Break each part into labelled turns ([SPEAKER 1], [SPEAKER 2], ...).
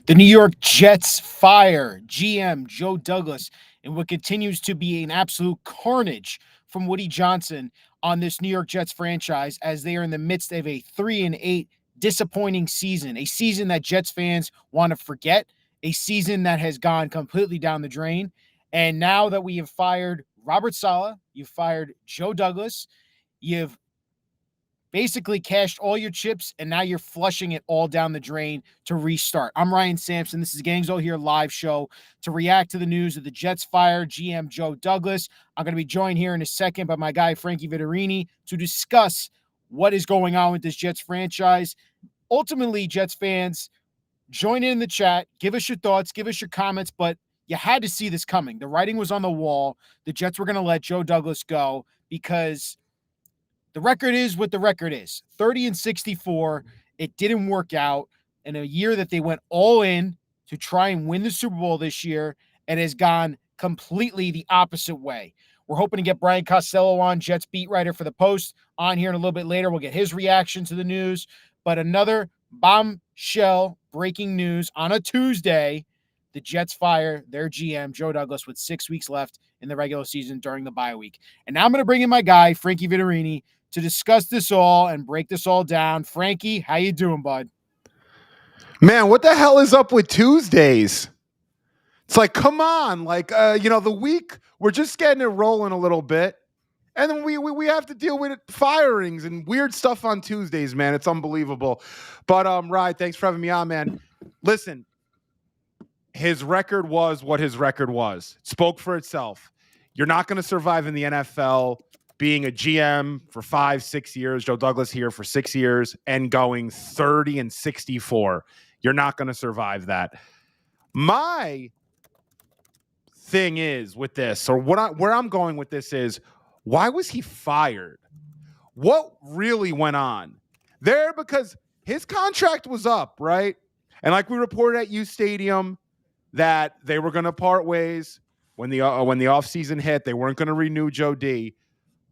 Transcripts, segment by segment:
[SPEAKER 1] The New York Jets fire GM Joe Douglas in what continues to be an absolute carnage from Woody Johnson on this New York Jets franchise as they are in the midst of a 3-8 disappointing season, a season that Jets fans want to forget, a season that has gone completely down the drain. And now that we have fired Robert Saleh, you've fired Joe Douglas, you've basically cashed all your chips, and now you're flushing it all down the drain to restart. I'm Ryan Sampson. This is Gangzo here live show to react to the news of the Jets fire GM Joe Douglas. I'm going to be joined here in a second by my guy Frankie Vittorini to discuss what is going on with this Jets franchise. Ultimately, Jets fans, join in the chat. Give us your thoughts. Give us your comments. But you had to see this coming. The writing was on the wall. The Jets were going to let Joe Douglas go because the record is what the record is. 30-64. It didn't work out in a year that they went all in to try and win the Super Bowl this year. It has gone completely the opposite way. We're hoping to get Brian Costello on, Jets beat writer for the Post, on here in a little bit later. We'll get his reaction to the news. But another bombshell breaking news on a Tuesday. The Jets fire their GM, Joe Douglas, with 6 weeks left in the regular season during the bye week. And now I'm going to bring in my guy, Frankie Vittorini, to discuss this all and break this all down. Frankie, how you doing, bud?
[SPEAKER 2] Man, what the hell is up with Tuesdays? It's like, come on, like, the week, we're just getting it rolling a little bit. And then we have to deal with firings and weird stuff on Tuesdays, man. It's unbelievable. But, Ryan, thanks for having me on, man. Listen, his record was what his record was. It spoke for itself. You're not going to survive in the NFL being a GM for 5-6 years, Joe Douglas here for 6 years, and going 30-64. You're not going to survive that. My thing is with this, or where I'm going with this is, why was he fired? What really went on there? Because his contract was up, right? And like we reported at U Stadium, that they were going to part ways when the offseason hit. They weren't going to renew Joe D.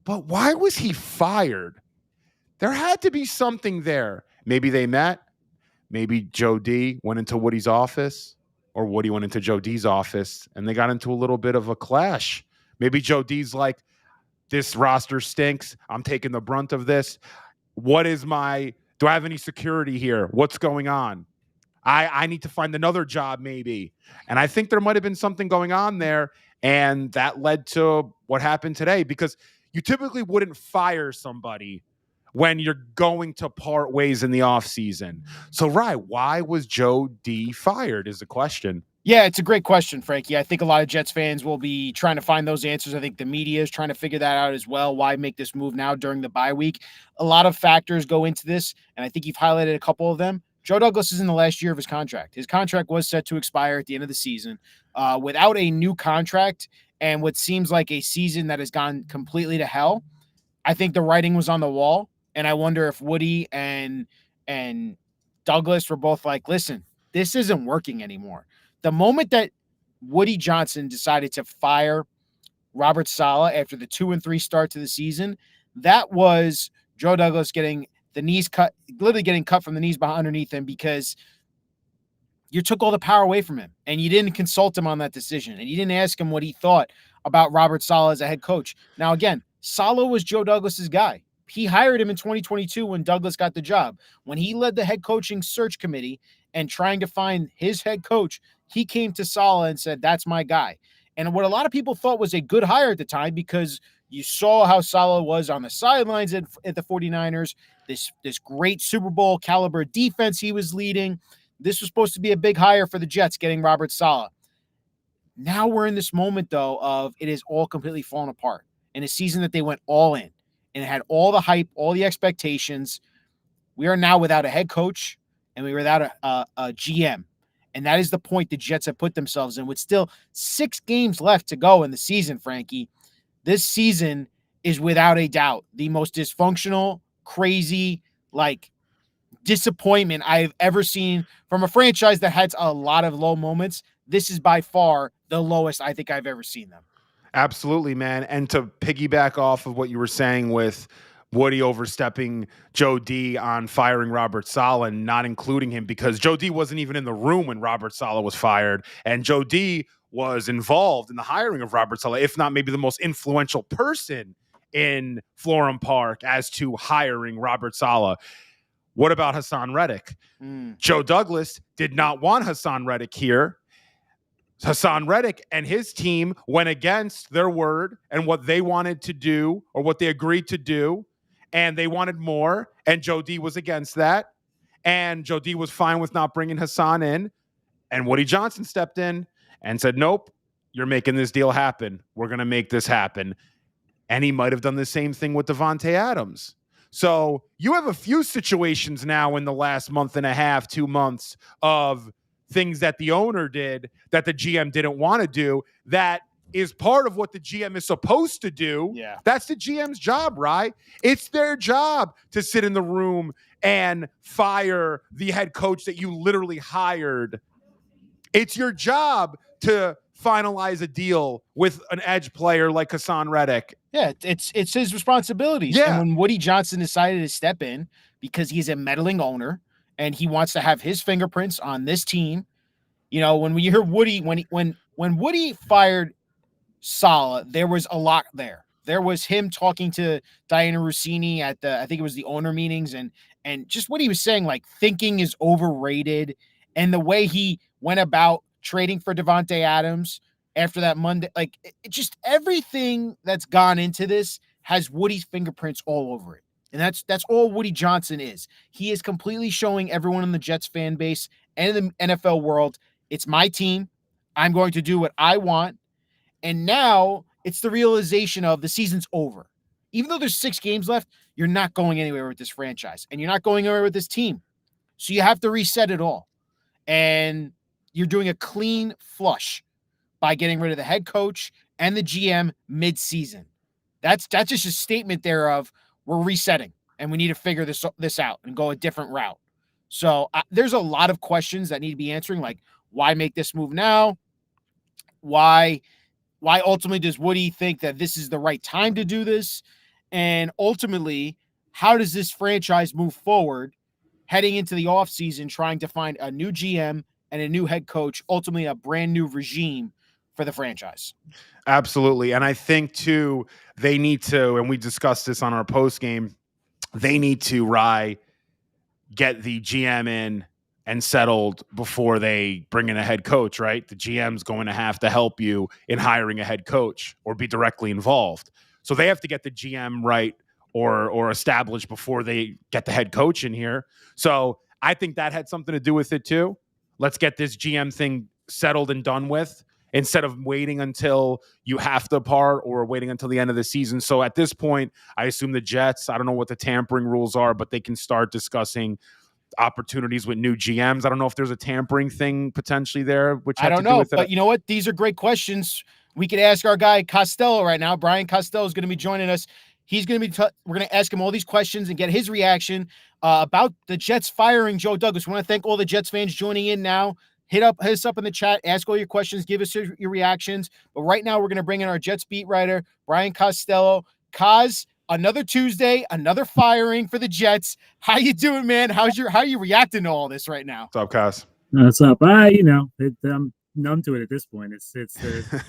[SPEAKER 2] But why was he fired? There had to be something there. Maybe they met. Maybe Joe D went into Woody's office, or Woody went into Joe D's office, and they got into a little bit of a clash. Maybe Joe D's like, this roster stinks. I'm taking the brunt of this. Do I have any security here? What's going on? I need to find another job maybe. And I think there might have been something going on there, and that led to what happened today, because you typically wouldn't fire somebody when you're going to part ways in the offseason. So, why was Joe D fired is the question.
[SPEAKER 1] Yeah, it's a great question, Frankie. I think a lot of Jets fans will be trying to find those answers. I think the media is trying to figure that out as well. Why make this move now during the bye week? A lot of factors go into this, and I think you've highlighted a couple of them. Joe Douglas is in the last year of his contract. His contract was set to expire at the end of the season. Without a new contract and what seems like a season that has gone completely to hell, I think the writing was on the wall. And I wonder if Woody and Douglas were both like, listen, this isn't working anymore. The moment that Woody Johnson decided to fire Robert Saleh after the 2-3 start to the season, that was Joe Douglas getting the knees cut, literally getting cut from the knees underneath him, because you took all the power away from him and you didn't consult him on that decision. And you didn't ask him what he thought about Robert Saleh as a head coach. Now, again, Saleh was Joe Douglas's guy. He hired him in 2022 when Douglas got the job. When he led the head coaching search committee and trying to find his head coach, he came to Saleh and said, that's my guy. And what a lot of people thought was a good hire at the time, because you saw how Saleh was on the sidelines at the 49ers, this great Super Bowl caliber defense he was leading. This was supposed to be a big hire for the Jets, getting Robert Saleh. Now we're in this moment, though, of it is all completely fallen apart in a season that they went all in and it had all the hype, all the expectations. We are now without a head coach and we are without a GM. And that is the point the Jets have put themselves in with still 6 games left to go in the season, Frankie. This season is without a doubt the most dysfunctional, crazy, disappointment I've ever seen from a franchise that has a lot of low moments. This is by far the lowest I think I've ever seen them.
[SPEAKER 2] Absolutely, man. And to piggyback off of what you were saying with Woody overstepping Joe D on firing Robert Saleh and not including him because Joe D wasn't even in the room when Robert Saleh was fired. And Joe D was involved in the hiring of Robert Saleh, if not maybe the most influential person in Florham Park as to hiring Robert Saleh. What about Hassan Reddick? Joe Douglas did not want Hassan Reddick here. Hassan Reddick and his team went against their word and what they wanted to do or what they agreed to do, and they wanted more, and Joe D was against that, and Joe D was fine with not bringing Hassan in, and Woody Johnson stepped in and said, nope, you're making this deal happen. We're going to make this happen. And he might have done the same thing with Devontae Adams. So you have a few situations now in the last month and a half, 2 months of things that the owner did that the GM didn't want to do. That is part of what the GM is supposed to do.
[SPEAKER 1] Yeah.
[SPEAKER 2] That's the GM's job, right? It's their job to sit in the room and fire the head coach that you literally hired. It's your job to finalize a deal with an edge player like Hassan Reddick.
[SPEAKER 1] Yeah, it's his responsibilities.
[SPEAKER 2] Yeah.
[SPEAKER 1] And when Woody Johnson decided to step in because he's a meddling owner and he wants to have his fingerprints on this team, you know, when we hear Woody, when Woody fired Saleh, there was a lot there. There was him talking to Diana Rossini at the, I think it was the owner meetings, and just what he was saying, like thinking is overrated, and the way he went about trading for Devontae Adams after that Monday, like it just everything that's gone into this has Woody's fingerprints all over it. And that's all Woody Johnson is. He is completely showing everyone in the Jets fan base and in the NFL world, it's my team. I'm going to do what I want. And now it's the realization of the season's over. Even though there's 6 games left, you're not going anywhere with this franchise, and you're not going anywhere with this team. So you have to reset it all. And you're doing a clean flush by getting rid of the head coach and the GM mid-season. That's just a statement there of we're resetting and we need to figure this out and go a different route. So there's a lot of questions that need to be answering, like why make this move now? Why ultimately does Woody think that this is the right time to do this? And ultimately, how does this franchise move forward heading into the offseason, trying to find a new GM and a new head coach, ultimately a brand new regime for the franchise?
[SPEAKER 2] Absolutely. And I think, too, they need to, and we discussed this on our post game, they need to, get the GM in and settled before they bring in a head coach, right? The GM's going to have to help you in hiring a head coach or be directly involved. So they have to get the GM right or established before they get the head coach in here. So I think that had something to do with it too. Let's get this GM thing settled and done with instead of waiting until you have to part or waiting until the end of the season. So at this point, I assume the Jets, I don't know what the tampering rules are, but they can start discussing opportunities with new GMs. I don't know if there's a tampering thing potentially there, which
[SPEAKER 1] I don't know, but you know what? These are great questions. We could ask our guy Costello right now. Brian Costello is going to be joining us. He's going to be, we're going to ask him all these questions and get his reaction about the Jets firing Joe Douglas. We want to thank all the Jets fans joining in now. Hit us up in the chat, ask all your questions, give us your reactions. But right now we're going to bring in our Jets beat writer, Brian Costello. Kaz, another Tuesday, another firing for the Jets. How you doing, man? How are you reacting to all this right now?
[SPEAKER 2] What's up, Kaz?
[SPEAKER 3] What's up? I'm numb to it at this point. It's the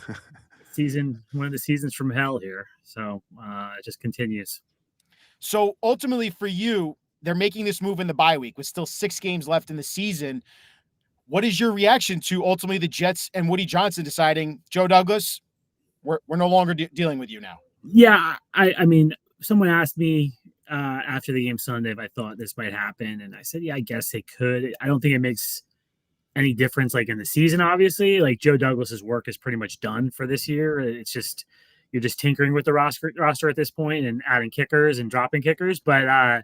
[SPEAKER 3] season, one of the seasons from hell here. So it just continues.
[SPEAKER 1] So ultimately for you, they're making this move in the bye week with still 6 games left in the season. What is your reaction to ultimately the Jets and Woody Johnson deciding, Joe Douglas, we're no longer dealing with you now?
[SPEAKER 3] Yeah, I mean, someone asked me after the game Sunday if I thought this might happen, and I said, yeah, I guess it could. I don't think it makes any difference, like in the season, obviously. Like Joe Douglas's work is pretty much done for this year. It's just you're just tinkering with the roster at this point and adding kickers and dropping kickers. But I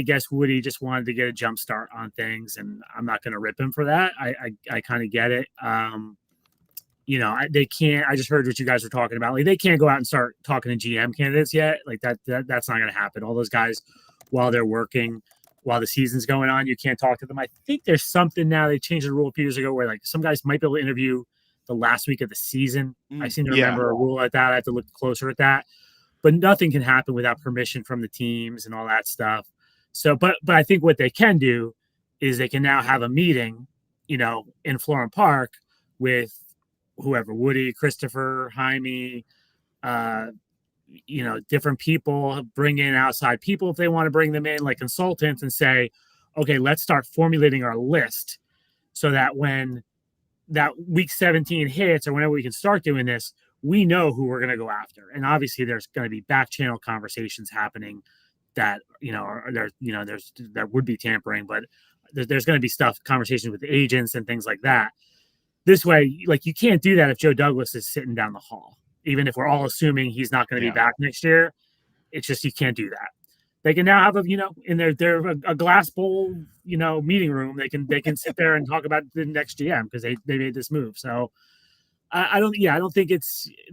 [SPEAKER 3] guess Woody just wanted to get a jump start on things, and I'm not going to rip him for that. I kind of get it. They can't. I just heard what you guys were talking about. Like they can't go out and start talking to GM candidates yet. Like that's not going to happen. All those guys, while they're working, while the season's going on, you can't talk to them. I think there's something now. They changed the rule a few years ago where like some guys might be able to interview the last week of the season. I seem to remember a rule like that. I have to look closer at that. but nothing can happen without permission from the teams and all that stuff. So, but I think what they can do is they can now have a meeting, in Florham Park with whoever, Woody, Christopher, Jaime, different people, bring in outside people if they want to bring them in, like consultants, and say, okay, let's start formulating our list so that when that week 17 hits or whenever we can start doing this, we know who we're going to go after. And obviously there's going to be back channel conversations happening that, there would be tampering, but there's going to be conversations with agents and things like that. This way, like, you can't do that if Joe Douglas is sitting down the hall, even if we're all assuming he's not going to be back next year. It's just, you can't do that. They can now have in a glass bowl, meeting room. They can sit there and talk about the next GM because they made this move. So I don't think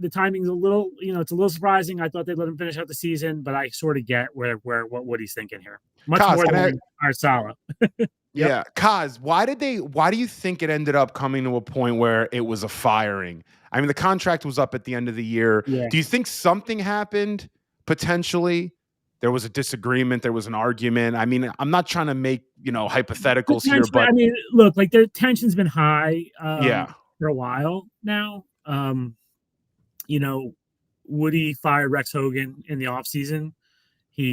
[SPEAKER 3] the timing's a little, it's a little surprising. I thought they'd let him finish out the season, but I sort of get what he's thinking here. Much more than Arsala.
[SPEAKER 2] Yeah. Kaz, why do you think it ended up coming to a point where it was a firing? I mean, the contract was up at the end of the year.
[SPEAKER 3] Yeah.
[SPEAKER 2] Do you think something happened potentially? There was a disagreement. There was an argument. I mean, I'm not trying to make, hypotheticals here, but
[SPEAKER 3] I mean, look, like, the tension's been high for a while now. Woody fired Rex Hogan in the offseason.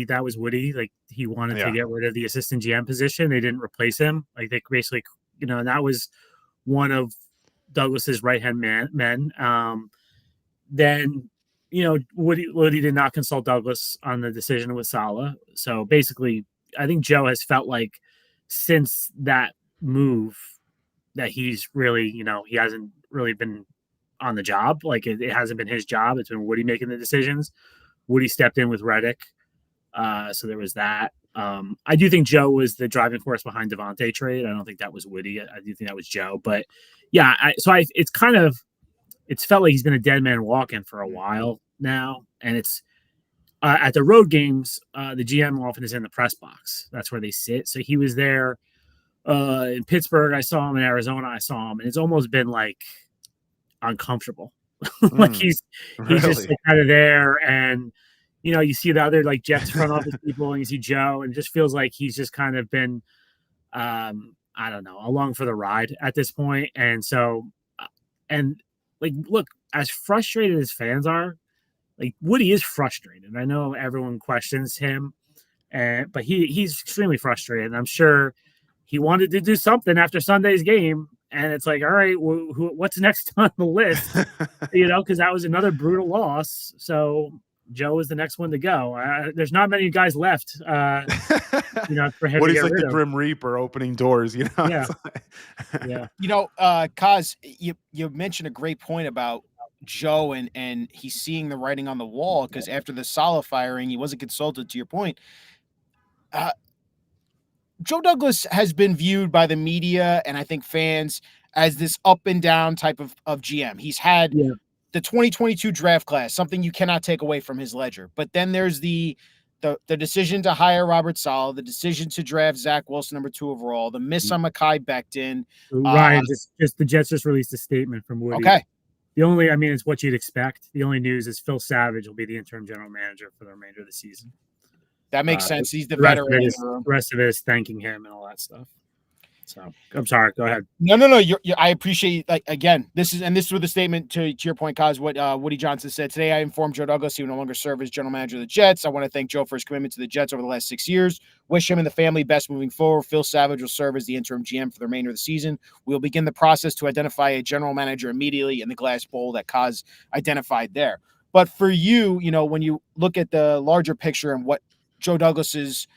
[SPEAKER 3] That was Woody. Like, he wanted to get rid of the assistant GM position. They didn't replace him. Like, they basically, and that was one of Douglas's right-hand men. Then, Woody did not consult Douglas on the decision with Saleh. So basically, I think Joe has felt like since that move that he's really, he hasn't really been on the job. Like, it hasn't been his job. It's been Woody making the decisions. Woody stepped in with Reddick. So there was that. I do think Joe was the driving force behind Devontae trade. I don't think that was Woody. I do think that was Joe. But yeah, it's felt like he's been a dead man walking for a while now. And it's at the road games, the GM often is in the press box. That's where they sit. So he was there in Pittsburgh. I saw him in Arizona. I saw him, and it's almost been like uncomfortable. Like he's just like, kind of there, and you see the other like Jets front office people, and you see Joe, and it just feels like he's just kind of been, I don't know, along for the ride at this point. And so, like, look, as frustrated as fans are, like, Woody is frustrated. I know everyone questions him, but he's extremely frustrated. And I'm sure he wanted to do something after Sunday's game. And it's like, all right, what's next on the list? Because that was another brutal loss. So Joe is the next one to go. There's not many guys left, for him
[SPEAKER 2] what
[SPEAKER 3] to
[SPEAKER 2] is
[SPEAKER 3] get
[SPEAKER 2] like
[SPEAKER 3] rid
[SPEAKER 2] the
[SPEAKER 3] of.
[SPEAKER 2] Grim Reaper opening doors,
[SPEAKER 3] Yeah. Yeah.
[SPEAKER 1] Kaz, you mentioned a great point about Joe and he's seeing the writing on the wall, because after the Saleh firing, he wasn't consulted, to your point. Joe Douglas has been viewed by the media and I think fans as this up and down type of GM. He's had the 2022 draft class, something you cannot take away from his ledger. But then there's the decision to hire Robert Saleh, the decision to draft Zach Wilson number 2 overall, the miss on Mekhi Becton.
[SPEAKER 3] Ryan, just the Jets just released a statement from Woody.
[SPEAKER 1] Okay.
[SPEAKER 3] It's what you'd expect. The only news is Phil Savage will be the interim general manager for the remainder of the season.
[SPEAKER 1] That makes sense. He's the veteran.
[SPEAKER 3] The rest of it is thanking him and all that stuff. So I'm sorry. Go ahead.
[SPEAKER 1] No. I appreciate, like, again, this was the statement to your point, Kaz, what Woody Johnson said. Today, I informed Joe Douglas he will no longer serve as general manager of the Jets. I want to thank Joe for his commitment to the Jets over the last 6 years. Wish him and the family best moving forward. Phil Savage will serve as the interim GM for the remainder of the season. We'll begin the process to identify a general manager immediately in the glass bowl that Kaz identified there. But for you, when you look at the larger picture and what Joe Douglas's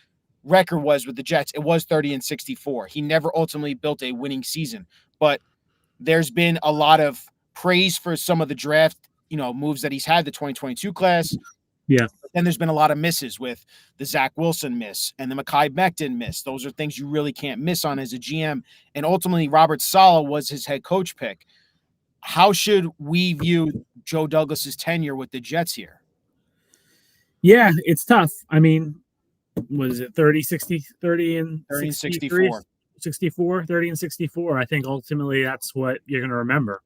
[SPEAKER 1] record was with the Jets, it was 30-64. He never ultimately built a winning season, but there's been a lot of praise for some of the draft, moves that he's had, the 2022 class.
[SPEAKER 3] Yeah.
[SPEAKER 1] Then there's been a lot of misses with the Zach Wilson miss and the Mekhi Becton miss. Those are things you really can't miss on as a GM. And ultimately, Robert Saleh was his head coach pick. How should we view Joe Douglas's tenure with the Jets here?
[SPEAKER 3] Yeah, it's tough. I mean, what is it? 30 and
[SPEAKER 1] 64.
[SPEAKER 3] 64, 30 and 64. I think ultimately that's what you're going to remember.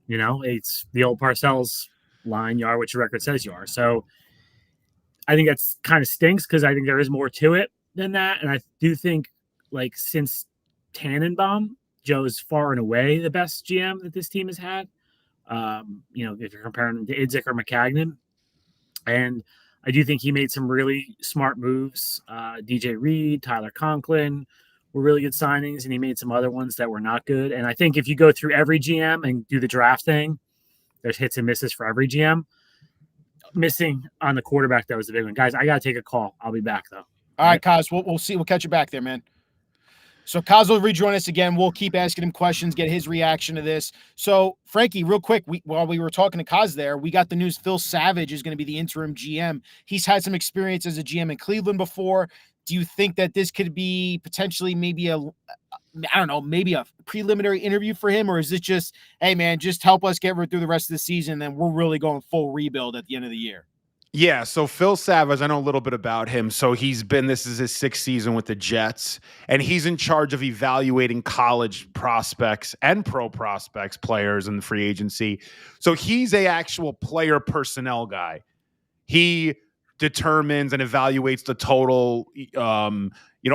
[SPEAKER 3] It's the old Parcells line you are, what your record says you are. So I think that's kind of stinks because I think there is more to it than that. And I do think, like, since Tannenbaum, Joe's far and away the best GM that this team has had. If you're comparing him to Idzik or McCagnon. And I do think he made some really smart moves. DJ Reed, Tyler Conklin were really good signings, and he made some other ones that were not good. And I think if you go through every GM and do the draft thing, there's hits and misses for every GM. Missing on the quarterback, that was the big one. Guys, I got to take a call. I'll be back, though.
[SPEAKER 1] All right, Kaz, we'll see. We'll catch you back there, man. So Kaz will rejoin us again. We'll keep asking him questions, get his reaction to this. So, Frankie, real quick, while we were talking to Kaz there, we got the news Phil Savage is going to be the interim GM. He's had some experience as a GM in Cleveland before. Do you think that this could be potentially maybe a preliminary interview for him? Or is it just, hey, man, just help us get through the rest of the season, and then we're really going full rebuild at the end of the year?
[SPEAKER 2] Yeah, so Phil Savage, I know a little bit about him. So this is his 6th season with the Jets, and he's in charge of evaluating college prospects and pro prospects, players in the free agency. So he's a actual player personnel guy. He determines and evaluates the total,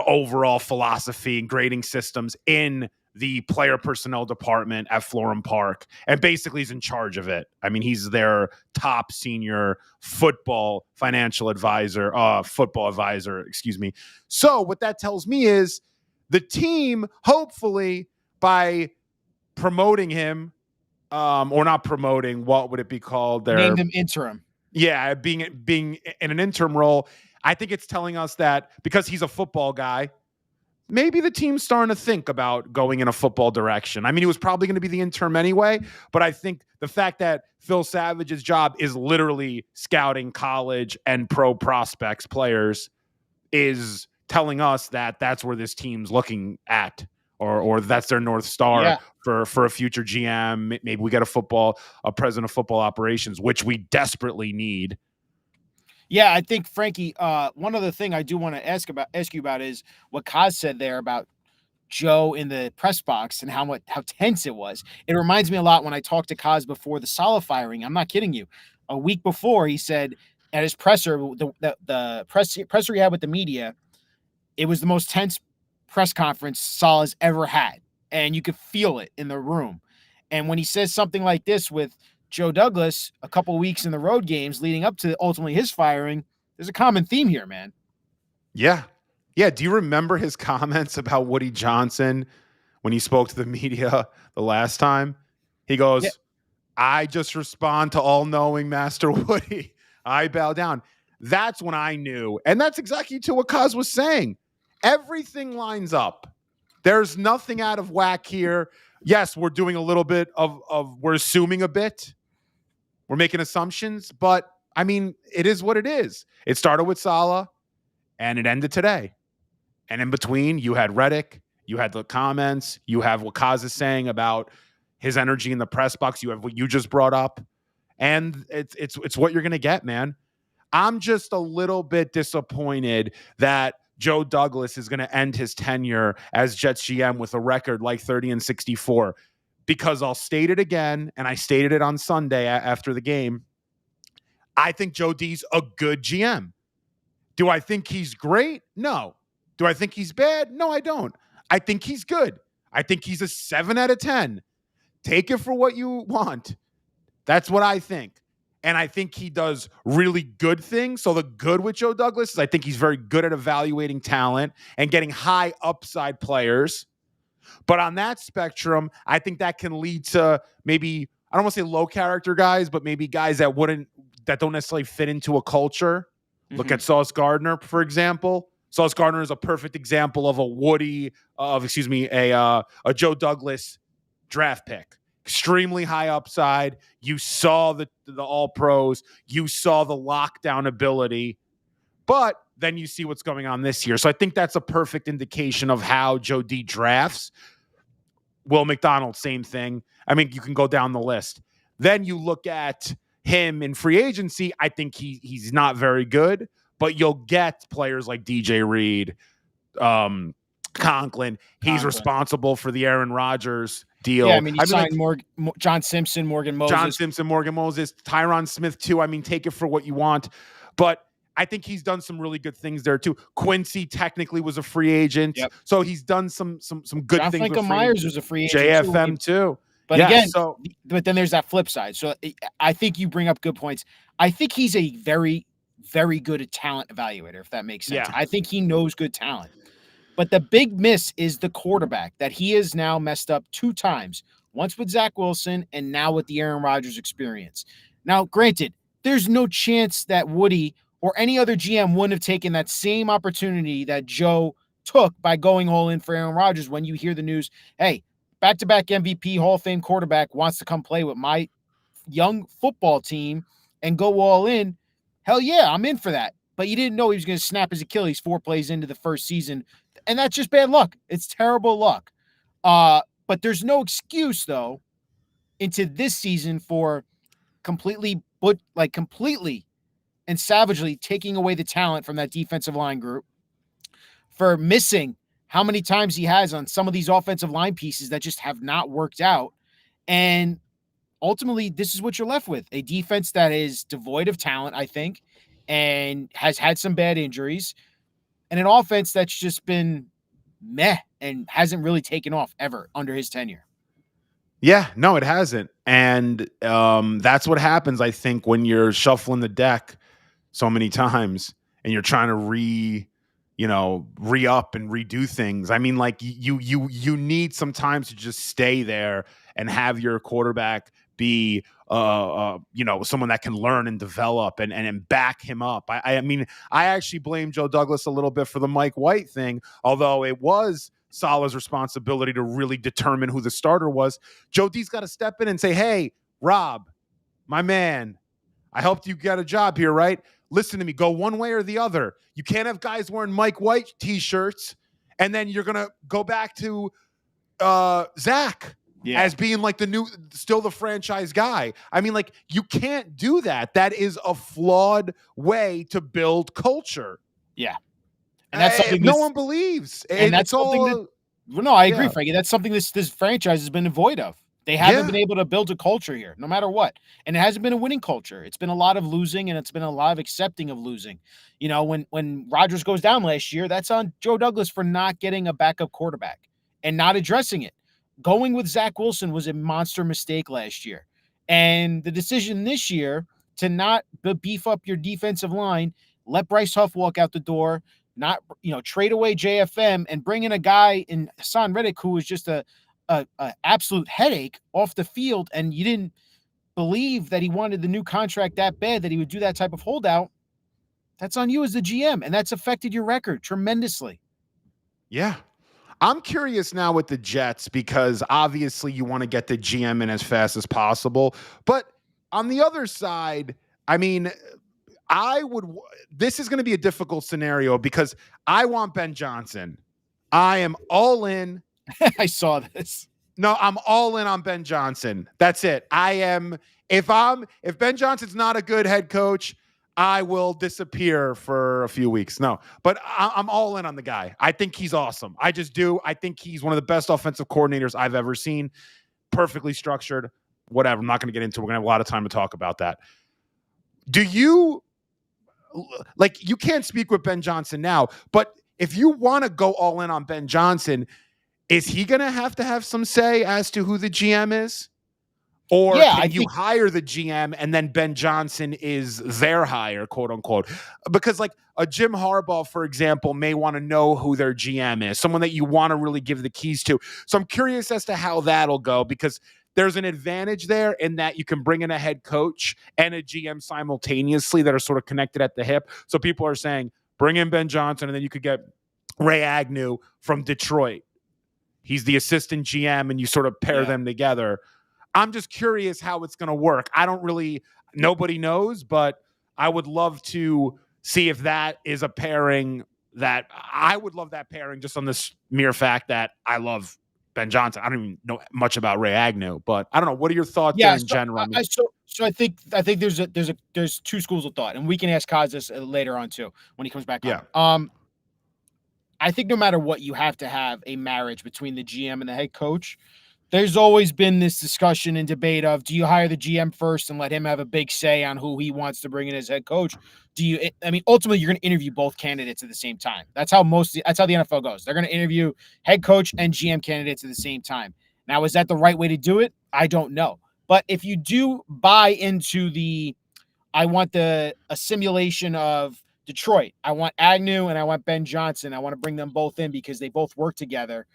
[SPEAKER 2] overall philosophy and grading systems in the player personnel department at Florham Park, and basically he's in charge of it. I mean, he's their top senior football advisor. So what that tells me is the team, hopefully by promoting him, or not promoting, what would it be called?
[SPEAKER 1] Named him interim.
[SPEAKER 2] Yeah, being in an interim role, I think it's telling us that because he's a football guy, maybe the team's starting to think about going in a football direction. I mean, he was probably going to be the interim anyway, but I think the fact that Phil Savage's job is literally scouting college and pro prospects, players, is telling us that that's where this team's looking at, or that's their North Star for a future GM. Maybe we get a president of football operations, which we desperately need.
[SPEAKER 1] Yeah, I think, Frankie, one other thing I do want to ask you about is what Kaz said there about Joe in the press box and how tense it was. It reminds me a lot when I talked to Kaz before the Saleh firing. I'm not kidding you. A week before, he said at his presser, the presser he had with the media, it was the most tense press conference Saleh's ever had, and you could feel it in the room. And when he says something like this with Joe Douglas a couple weeks in the road games leading up to ultimately his firing, there's a common theme here, man.
[SPEAKER 2] Yeah. Yeah. Do you remember his comments about Woody Johnson when he spoke to the media the last time? He goes, I just respond to all-knowing Master Woody. I bow down. That's when I knew. And that's exactly to what Kaz was saying. Everything lines up. There's nothing out of whack here. Yes, we're doing a little bit we're assuming a bit. We're making assumptions, but I mean, it is what it is. It started with Saleh and it ended today. And in between, you had Reddick, you had the comments, you have what Kaz is saying about his energy in the press box, you have what you just brought up, and it's what you're going to get, man. I'm just a little bit disappointed that Joe Douglas is going to end his tenure as Jets GM with a record like 30-64. Because I'll state it again, and I stated it on Sunday after the game. I think Joe D's a good GM. Do I think he's great? No. Do I think he's bad? No, I don't. I think he's good. I think he's a 7 out of 10. Take it for what you want. That's what I think. And I think he does really good things. So the good with Joe Douglas is I think he's very good at evaluating talent and getting high upside players. But on that spectrum, I think that can lead to maybe, I don't want to say low character guys, but maybe guys that don't necessarily fit into a culture. Mm-hmm. Look at Sauce Gardner, for example. Sauce Gardner is a perfect example of a Joe Douglas draft pick. Extremely high upside. You saw the all pros. You saw the lockdown ability. But then you see what's going on this year. So I think that's a perfect indication of how Joe D drafts. Will McDonald, same thing. I mean, you can go down the list. Then you look at him in free agency. I think he's not very good, but you'll get players like DJ Reed, Conklin. He's responsible for the Aaron Rodgers deal.
[SPEAKER 1] Yeah, I mean, you
[SPEAKER 2] like,
[SPEAKER 1] signed John Simpson, Morgan Moses.
[SPEAKER 2] John Simpson, Morgan Moses, Tyron Smith too. I mean, take it for what you want, but I think he's done some really good things there too. Quincy technically was a free agent,
[SPEAKER 1] so
[SPEAKER 2] he's done some good
[SPEAKER 1] John
[SPEAKER 2] things.
[SPEAKER 1] Franco
[SPEAKER 2] with free
[SPEAKER 1] Myers was a free agent
[SPEAKER 2] JFM too.
[SPEAKER 1] But
[SPEAKER 2] yeah,
[SPEAKER 1] again,
[SPEAKER 2] so
[SPEAKER 1] but then there's that flip side. So I think you bring up good points. I think he's a very, very good talent evaluator, if that makes sense.
[SPEAKER 2] Yeah.
[SPEAKER 1] I think he knows good talent. But the big miss is the quarterback that he has now messed up 2 times, once with Zach Wilson and now with the Aaron Rodgers experience. Now, granted, there's no chance that Woody or any other GM wouldn't have taken that same opportunity that Joe took by going all in for Aaron Rodgers when you hear the news, hey, back-to-back MVP Hall of Fame quarterback wants to come play with my young football team and go all in. Hell yeah, I'm in for that. But you didn't know he was going to snap his Achilles 4 plays into the first season. And that's just bad luck. It's terrible luck. But there's no excuse, though, into this season for completely and savagely taking away the talent from that defensive line group, for missing how many times he has on some of these offensive line pieces that just have not worked out. And ultimately, this is what you're left with, a defense that is devoid of talent, I think, and has had some bad injuries, and an offense that's just been meh and hasn't really taken off ever under his tenure.
[SPEAKER 2] Yeah, no, it hasn't. And that's what happens, I think, when you're shuffling the deck so many times and you're trying to re-up and redo things. I mean, like you need sometimes to just stay there and have your quarterback be someone that can learn and develop and back him up. I mean, I actually blame Joe Douglas a little bit for the Mike White thing, although it was Saleh's responsibility to really determine who the starter was. Joe D's got to step in and say, hey, Rob, my man, I helped you get a job here, right? Listen to me, go one way or the other. You can't have guys wearing Mike White t-shirts and then you're going to go back to Zach as being like still the franchise guy. I mean, like, you can't do that. That is a flawed way to build culture.
[SPEAKER 1] Yeah. And that's something
[SPEAKER 2] no one believes.
[SPEAKER 1] And that's something I agree, Frankie. That's something this franchise has been devoid of. They haven't been able to build a culture here, no matter what. And it hasn't been a winning culture. It's been a lot of losing, and it's been a lot of accepting of losing. You know, when Rodgers goes down last year, that's on Joe Douglas for not getting a backup quarterback and not addressing it. Going with Zach Wilson was a monster mistake last year. And the decision this year to not beef up your defensive line, let Bryce Huff walk out the door, not, trade away JFM and bring in a guy in Hassan Reddick who was just a absolute headache off the field, and you didn't believe that he wanted the new contract that bad that he would do that type of holdout. That's on you as the GM, and that's affected your record tremendously.
[SPEAKER 2] Yeah. I'm curious now with the Jets because obviously you want to get the GM in as fast as possible. But on the other side, I mean, this is going to be a difficult scenario because I want Ben Johnson. I am all in.
[SPEAKER 1] I saw this.
[SPEAKER 2] No, I'm all in on Ben Johnson. That's it. If Ben Johnson's not a good head coach, I will disappear for a few weeks. No, but I'm all in on the guy. I think he's awesome. I just do. I think he's one of the best offensive coordinators I've ever seen. Perfectly structured. Whatever. I'm not going to get into it. We're going to have a lot of time to talk about that. Do you you can't speak with Ben Johnson now, but if you want to go all in on Ben Johnson, is he going to have some say as to who the GM is? Or can you hire the GM and then Ben Johnson is their hire, quote unquote? Because like a Jim Harbaugh, for example, may want to know who their GM is, someone that you want to really give the keys to. So I'm curious as to how that'll go, because there's an advantage there in that you can bring in a head coach and a GM simultaneously that are sort of connected at the hip. So people are saying, bring in Ben Johnson, and then you could get Ray Agnew from Detroit. He's the assistant GM, and you sort of pair them together. I'm just curious how it's going to work. Nobody knows, but I would love to see if that is a pairing that I would love that pairing just on this mere fact that I love Ben Johnson. I don't even know much about Ray Agnew, but I don't know. What are your thoughts there in general?
[SPEAKER 1] So I think there's 2 schools of thought, and we can ask Kaz this later on too when he comes back on. I think no matter what, you have to have a marriage between the GM and the head coach There's always been this discussion and debate of, do you hire the GM first and let him have a big say on who he wants to bring in as head coach? Ultimately, you're going to interview both candidates at the same time. That's how the NFL goes. They're going to interview head coach and GM candidates at the same time. Now, is that the right way to do it? I don't know. But if you do buy into I want a simulation of Detroit, I want Agnew and I want Ben Johnson. I want to bring them both in because they both work together.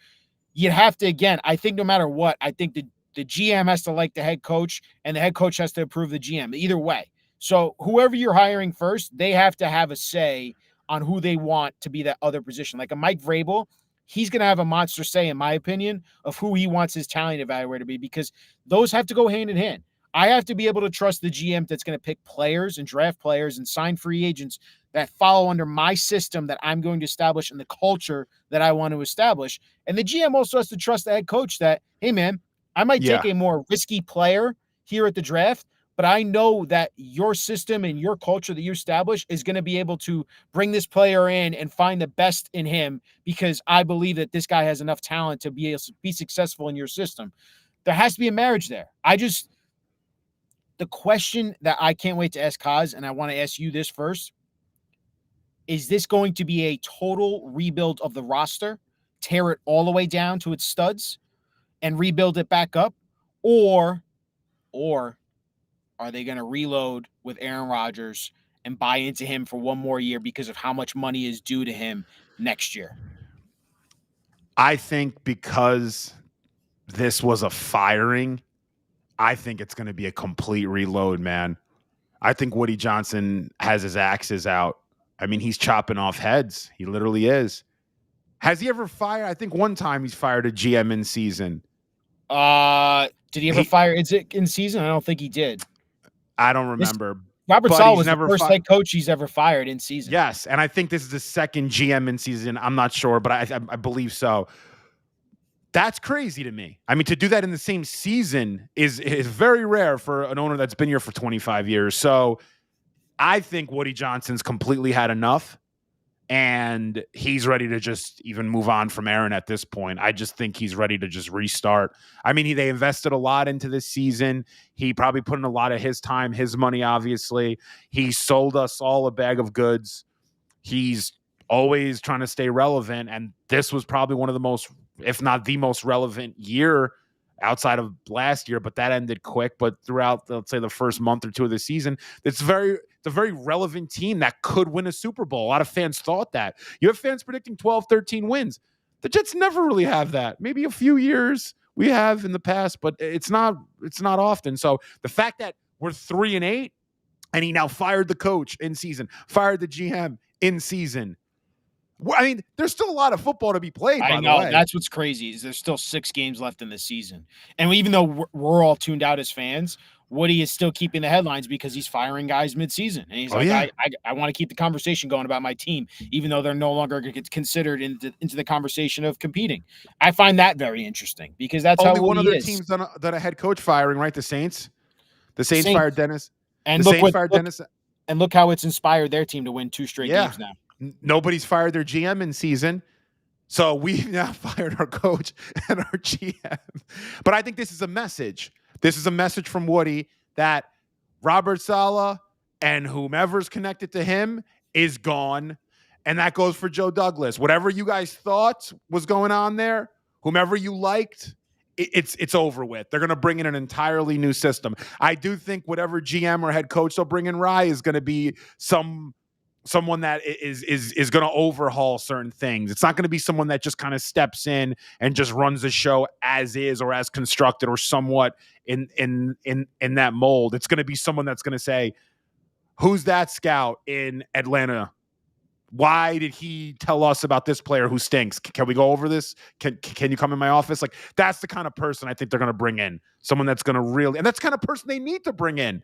[SPEAKER 1] You'd have to, again, I think no matter what, I think the GM has to like the head coach and the head coach has to approve the GM either way. So whoever you're hiring first, they have to have a say on who they want to be that other position. Like a Mike Vrabel, he's going to have a monster say, in my opinion, of who he wants his talent evaluator to be, because those have to go hand in hand. I have to be able to trust the GM that's going to pick players and draft players and sign free agents that follow under my system that I'm going to establish and the culture that I want to establish. And the GM also has to trust the head coach that, hey, man, I might take a more risky player here at the draft, but I know that your system and your culture that you establish is going to be able to bring this player in and find the best in him because I believe that this guy has enough talent to be able to be successful in your system. There has to be a marriage there. The question that I can't wait to ask Kaz, and I want to ask you this first, is this going to be a total rebuild of the roster, tear it all the way down to its studs and rebuild it back up? Or are they going to reload with Aaron Rodgers and buy into him for one more year because of how much money is due to him next year?
[SPEAKER 2] I think because this was a firing, I think it's going to be a complete reload, man. I think Woody Johnson has his axes out. I mean, he's chopping off heads. He literally is. Has he ever fired? I think one time he's fired a GM in season.
[SPEAKER 1] Did he ever fire Idzik in season? I don't think he did.
[SPEAKER 2] I don't remember.
[SPEAKER 1] Robert Saleh was the first head coach he's ever fired in season.
[SPEAKER 2] Yes, and I think this is the second GM in season. I'm not sure, but I believe so. That's crazy to me. I mean, to do that in the same season is very rare for an owner that's been here for 25 years. So I think Woody Johnson's completely had enough, and he's ready to just even move on from Aaron at this point. I just think he's ready to just restart. I mean, they invested a lot into this season. He probably put in a lot of his time, his money, obviously. He sold us all a bag of goods. He's always trying to stay relevant, and this was probably one of the most, if not the most relevant year outside of last year, but that ended quick. But throughout, let's say, the first month or two of the season, it's a very relevant team that could win a Super Bowl. A lot of fans thought that. You have fans predicting 12, 13 wins. The Jets never really have that. Maybe a few years we have in the past, but it's not often. So the fact that we're 3-8 and he now fired the coach in season, fired the GM in season. I mean, there's still a lot of football to be played.
[SPEAKER 1] I know. That's what's crazy is there's still 6 games left in the season. And even though we're all tuned out as fans, Woody is still keeping the headlines because he's firing guys midseason. And he's I want to keep the conversation going about my team, even though they're no longer going to get considered into the conversation of competing. I find that very interesting because that's
[SPEAKER 2] only
[SPEAKER 1] how
[SPEAKER 2] one
[SPEAKER 1] Woody
[SPEAKER 2] other
[SPEAKER 1] is.
[SPEAKER 2] Team's done a head coach firing, right? The Saints. The Saints fired Dennis.
[SPEAKER 1] And and look how it's inspired their team to win 2 straight games now.
[SPEAKER 2] Nobody's fired their GM in season. So we've now fired our coach and our GM. But I think this is a message. This is a message from Woody that Robert Saleh and whomever's connected to him is gone. And that goes for Joe Douglas. Whatever you guys thought was going on there, whomever you liked, it's over with. They're going to bring in an entirely new system. I do think whatever GM or head coach they'll bring in Rye is going to be someone that is going to overhaul certain things. It's not going to be someone that just kind of steps in and just runs the show as is or as constructed or somewhat in that mold. It's going to be someone that's going to say, who's that scout in Atlanta? Why did he tell us about this player who stinks? Can we go over this? Can you come in my office? Like, that's the kind of person I think they're going to bring in. Someone that's going to really, and that's the kind of person they need to bring in.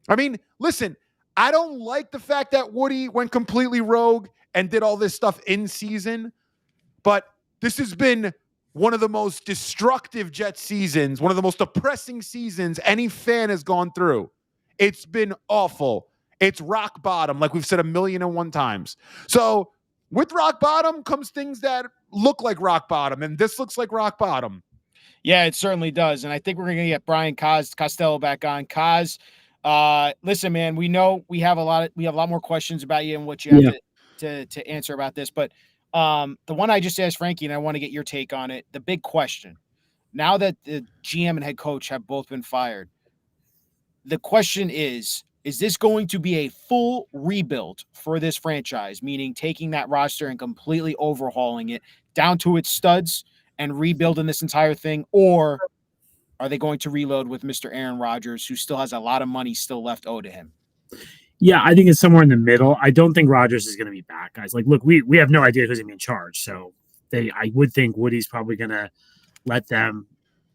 [SPEAKER 2] I mean, listen, I don't like the fact that Woody went completely rogue and did all this stuff in season, but this has been one of the most destructive Jets seasons, one of the most depressing seasons any fan has gone through. It's been awful. It's rock bottom, like we've said 1,000,001 times. So with rock bottom comes things that look like rock bottom, and this looks like rock bottom.
[SPEAKER 1] Yeah, it certainly does. And I think we're going to get Brian Costello back on. Kaz, listen, man, we know we have a lot more questions about you and what you have to answer about this. But the one I just asked Frankie, and I want to get your take on it. The big question, now that the GM and head coach have both been fired, the question is this going to be a full rebuild for this franchise, meaning taking that roster and completely overhauling it down to its studs and rebuilding this entire thing? Or are they going to reload with Mr. Aaron Rodgers, who still has a lot of money still left owed to him?
[SPEAKER 3] Yeah, I think it's somewhere in the middle. I don't think Rodgers is going to be back, guys. Like, look, we have no idea who's going to be in charge. So I would think Woody's probably going to let them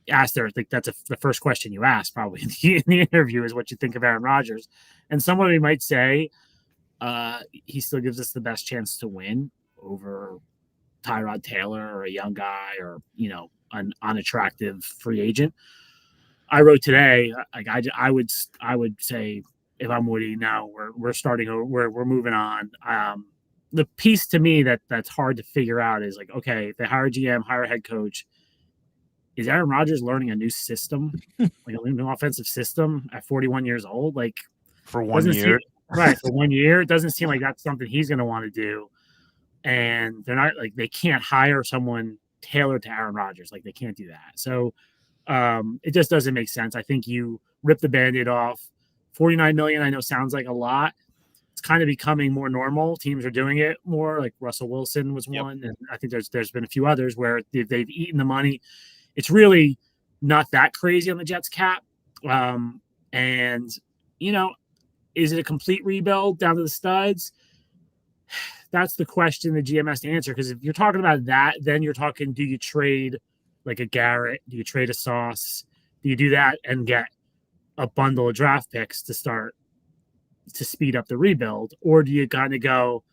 [SPEAKER 3] ask their, I think that's the first question you ask probably in the interview is what you think of Aaron Rodgers. And somebody might say he still gives us the best chance to win over Tyrod Taylor or a young guy or, an unattractive free agent. I wrote today, like I would say, if I'm Woody, now we're starting, we're moving on. The piece to me that's hard to figure out is like, okay, if they hire a GM, hire a head coach, is Aaron Rodgers learning a new system, like a new offensive system at 41 years old? Like
[SPEAKER 2] for 1 year,
[SPEAKER 3] right? For 1 year, it doesn't seem like that's something he's going to want to do. And they're not like they can't hire someone tailored to Aaron Rodgers. Like they can't do that. So it just doesn't make sense. I think you rip the Band-Aid off. $49 million, I know sounds like a lot. It's kind of becoming more normal. Teams are doing it more. Like Russell Wilson was one, and I think there's been a few others where they've eaten the money. It's really not that crazy on the Jets cap. And, is it a complete rebuild down to the studs? That's the question the GM has to answer. Because if you're talking about that, then you're talking, do you trade like a Garrett? Do you trade a Sauce? Do you do that and get a bundle of draft picks to start to speed up the rebuild? Or do you kind of go,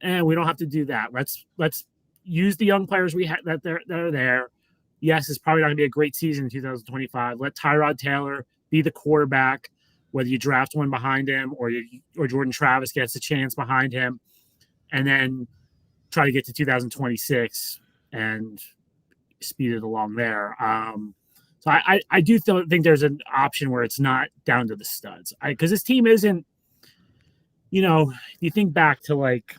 [SPEAKER 3] we don't have to do that. Let's use the young players we have that are there. Yes, it's probably not going to be a great season in 2025. Let Tyrod Taylor be the quarterback, whether you draft one behind him or Jordan Travis gets a chance behind him, and then try to get to 2026 and speed it along there. So I do think there's an option where it's not down to the studs. Because this team isn't, you think back to like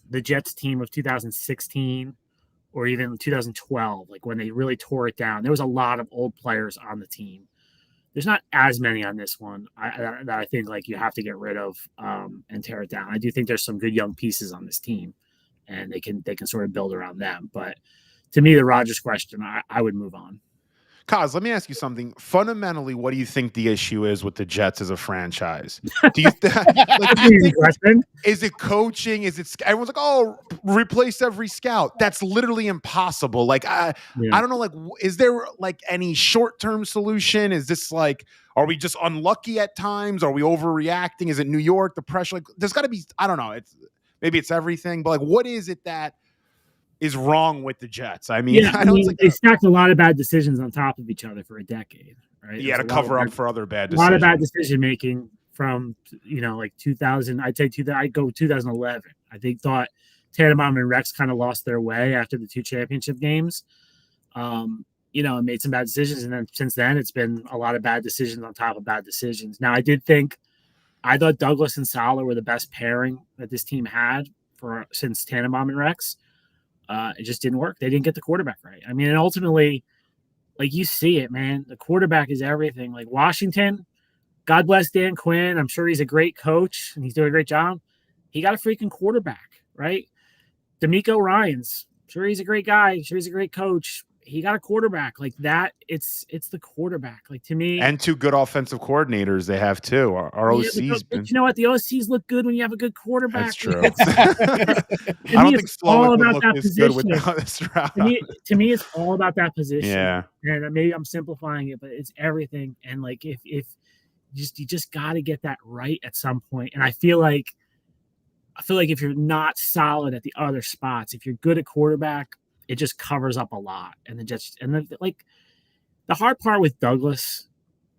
[SPEAKER 3] the Jets team of 2016 or even 2012, like when they really tore it down. There was a lot of old players on the team. There's not as many on this one that I think like you have to get rid of and tear it down. I do think there's some good young pieces on this team, and they can sort of build around them. But to me, the Rodgers question, I would move on.
[SPEAKER 2] Kaz, let me ask you something. Fundamentally, what do you think the issue is with the Jets as a franchise? Do you think is it coaching? Is it everyone's like, oh, replace every scout? That's literally impossible. Like, I don't know. Like, is there like any short-term solution? Is this like, are we just unlucky at times? Are we overreacting? Is it New York? The pressure? Like, there's got to be. I don't know. Maybe it's everything, but like, what is it that is wrong with the Jets? I mean,
[SPEAKER 3] they stacked a lot of bad decisions on top of each other for a decade, right?
[SPEAKER 2] Yeah, to cover up for other bad decisions.
[SPEAKER 3] A lot of bad decision making from like 2000. I'd go 2011. I thought Tannenbaum and Rex kind of lost their way after the 2 championship games. And made some bad decisions, and then since then it's been a lot of bad decisions on top of bad decisions. Now, I thought Douglas and Saleh were the best pairing that this team had since Tannenbaum and Rex. It just didn't work. They didn't get the quarterback right. I mean, and ultimately, like you see it, man, the quarterback is everything. Like Washington, God bless Dan Quinn. I'm sure he's a great coach and he's doing a great job. He got a freaking quarterback, right? D'Amico Ryans, sure he's a great guy. Sure he's a great coach. He got a quarterback like that. It's the quarterback. Like to me,
[SPEAKER 2] and 2 good offensive coordinators they have too. Our OC's
[SPEAKER 3] but you know what? The OCs look good when you have a good quarterback.
[SPEAKER 2] That's true. I don't think Slowick would look this good without this route.
[SPEAKER 3] To me, it's all about that position.
[SPEAKER 2] Yeah,
[SPEAKER 3] and maybe I'm simplifying it, but it's everything. And like if you just got to get that right at some point. And I feel like if you're not solid at the other spots, if you're good at quarterback, it just covers up a lot. And the hard part with Douglas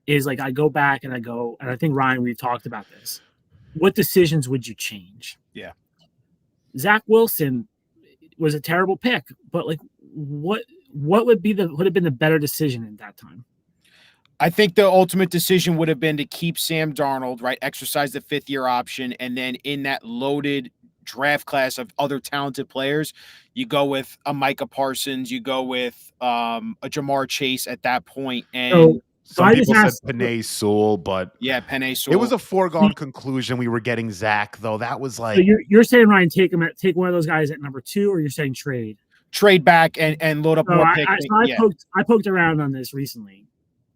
[SPEAKER 3] is like I go back and I think Ryan, we've talked about this. What decisions would you change?
[SPEAKER 1] Yeah.
[SPEAKER 3] Zach Wilson was a terrible pick, but like what what would have been the better decision at that time?
[SPEAKER 1] I think the ultimate decision would have been to keep Sam Darnold, right? Exercise the 5th-year option, and then in that loaded draft class of other talented players, you go with a Micah Parsons, you go with a Jamar Chase at that point, and
[SPEAKER 3] So
[SPEAKER 2] some
[SPEAKER 3] I just
[SPEAKER 2] people said
[SPEAKER 3] asked.
[SPEAKER 2] Penei Sewell, but
[SPEAKER 1] yeah, Penei Sewell.
[SPEAKER 2] it was a foregone conclusion we were getting Zach, though. That was like,
[SPEAKER 3] So you're saying, Ryan, take one of those guys at number 2, or you're saying trade?
[SPEAKER 1] Trade back and load up
[SPEAKER 3] So
[SPEAKER 1] more picks.
[SPEAKER 3] I poked around on this recently,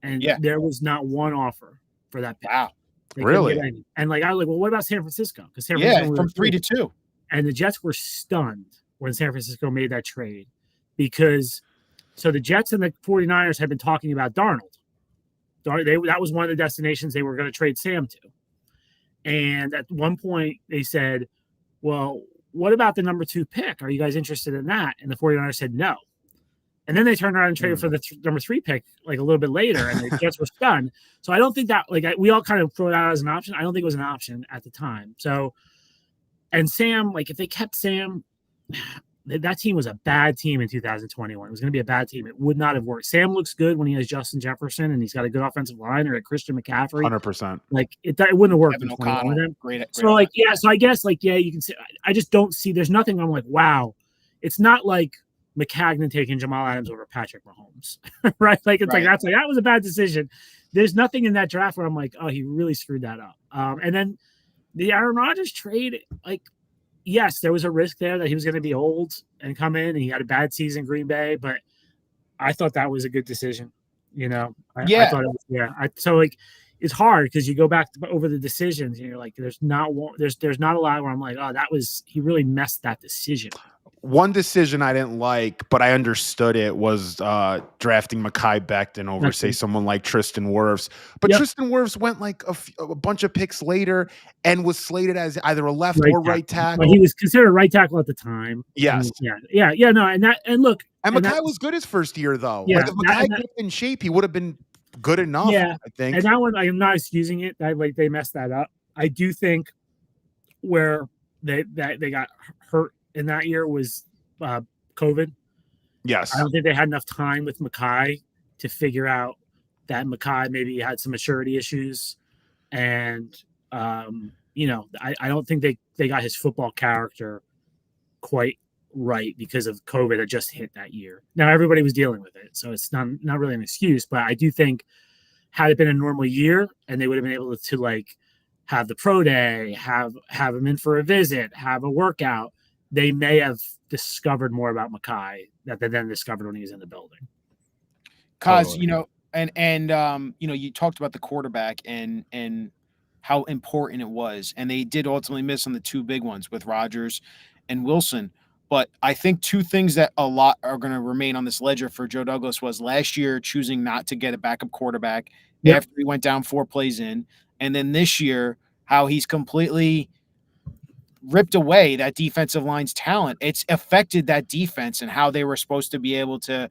[SPEAKER 3] and
[SPEAKER 1] Yeah.
[SPEAKER 3] there was not one offer for that pick.
[SPEAKER 1] Wow.
[SPEAKER 3] They couldn't
[SPEAKER 2] Really?
[SPEAKER 3] get any. And I was like, well, what about San Francisco? Because San
[SPEAKER 1] Yeah,
[SPEAKER 3] Francisco
[SPEAKER 1] from 3 to 2.
[SPEAKER 3] and the Jets were stunned when San Francisco made that trade, because so the Jets and the 49ers had been talking about Darnold. That was one of the destinations they were going to trade Sam to. And at one point they said, well, what about the number 2 pick? Are you guys interested in that? And the 49ers said no. And then they turned around and traded for the number 3 pick like a little bit later, and the Jets were stunned. So I don't think that we all kind of throw it out as an option. I don't think it was an option at the time. So, and Sam, like if they kept Sam, that team was a bad team in 2021. It was going to be a bad team. It would not have worked. Sam looks good when he has Justin Jefferson and he's got a good offensive line, or a Christian McCaffrey.
[SPEAKER 2] 100%.
[SPEAKER 3] Like it wouldn't have worked.
[SPEAKER 1] Evan O'Connell. Great.
[SPEAKER 3] So like, yeah. So I guess like, yeah, you can say, I just don't see, there's nothing I'm like, wow. It's not like McCagnon taking Jamal Adams over Patrick Mahomes, right? Like it's like, that's like, that was a bad decision. There's nothing in that draft where I'm like, oh, he really screwed that up. And then the Aaron Rodgers trade, like, yes, there was a risk there that he was going to be old and come in, and he had a bad season in Green Bay, but I thought that was a good decision. I thought it was, so like, it's hard because you go back over the decisions and you're like, there's not a lot where I'm like, oh, he really messed that decision.
[SPEAKER 2] One decision I didn't like, but I understood it, was drafting Mekhi Becton over, say, someone like Tristan Wirfs. But Tristan Wirfs went like a bunch of picks later and was slated as either a left or right tackle.
[SPEAKER 3] But he was considered a right tackle at the time.
[SPEAKER 2] Yes.
[SPEAKER 3] No, and look.
[SPEAKER 2] And Mekhi was good his first year, though.
[SPEAKER 3] Yeah,
[SPEAKER 2] like if Mekhi kept in shape, he would have been good enough, I think.
[SPEAKER 3] And that one, I'm not excusing it. They messed that up. I do think where they got hurt in that year was COVID.
[SPEAKER 2] Yes.
[SPEAKER 3] I don't think they had enough time with Mekhi to figure out that Mekhi maybe had some maturity issues. And, I don't think they got his football character quite right because of COVID that just hit that year. Now everybody was dealing with it, so it's not really an excuse, but I do think had it been a normal year and they would have been able to like have the pro day, have him in for a visit, have a workout, they may have discovered more about Mekhi that they then discovered when he was in the building.
[SPEAKER 1] Cause you talked about the quarterback and how important it was, and they did ultimately miss on the 2 big ones with Rodgers and Wilson. But I think 2 things that a lot are going to remain on this ledger for Joe Douglas was last year choosing not to get a backup quarterback after he went down 4 plays in. And then this year, how he's completely ripped away that defensive line's talent. It's affected that defense and how they were supposed to be able to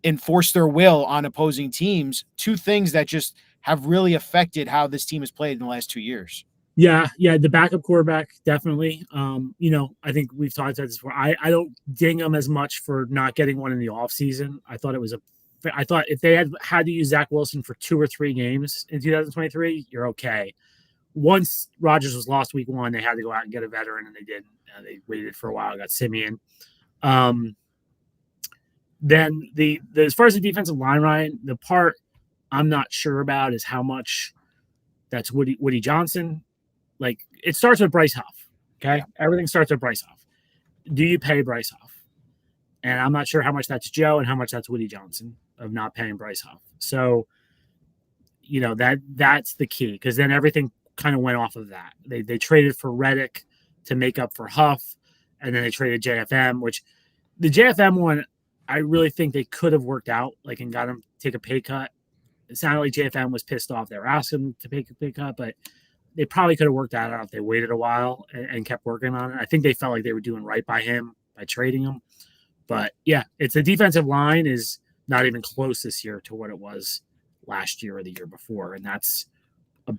[SPEAKER 1] enforce their will on opposing teams. 2 things that just have really affected how this team has played in the last 2 years.
[SPEAKER 3] Yeah, the backup quarterback, definitely. I think we've talked about this before. I don't ding them as much for not getting one in the offseason. I thought if they had to use Zach Wilson for 2 or 3 games in 2023, you're okay. Once Rodgers was lost week 1, they had to go out and get a veteran, and they didn't. They waited for a while, got Simeon. Then as far as the defensive line, Ryan, the part I'm not sure about is how much that's Woody Johnson. Like, it starts with Bryce Huff. Okay. Yeah. Everything starts with Bryce Huff. Do you pay Bryce Huff? And I'm not sure how much that's Joe and how much that's Woody Johnson of not paying Bryce Huff. So, that's the key, because then everything kind of went off of that. They traded for Reddick to make up for Huff, and then they traded JFM, which the JFM one, I really think they could have worked out, like, and got him to take a pay cut. It sounded like JFM was pissed off. They were asking him to take a pay cut, but they probably could have worked that out if they waited a while and kept working on it. I think they felt like they were doing right by him by trading him. But yeah, it's the defensive line is not even close this year to what it was last year or the year before. And that's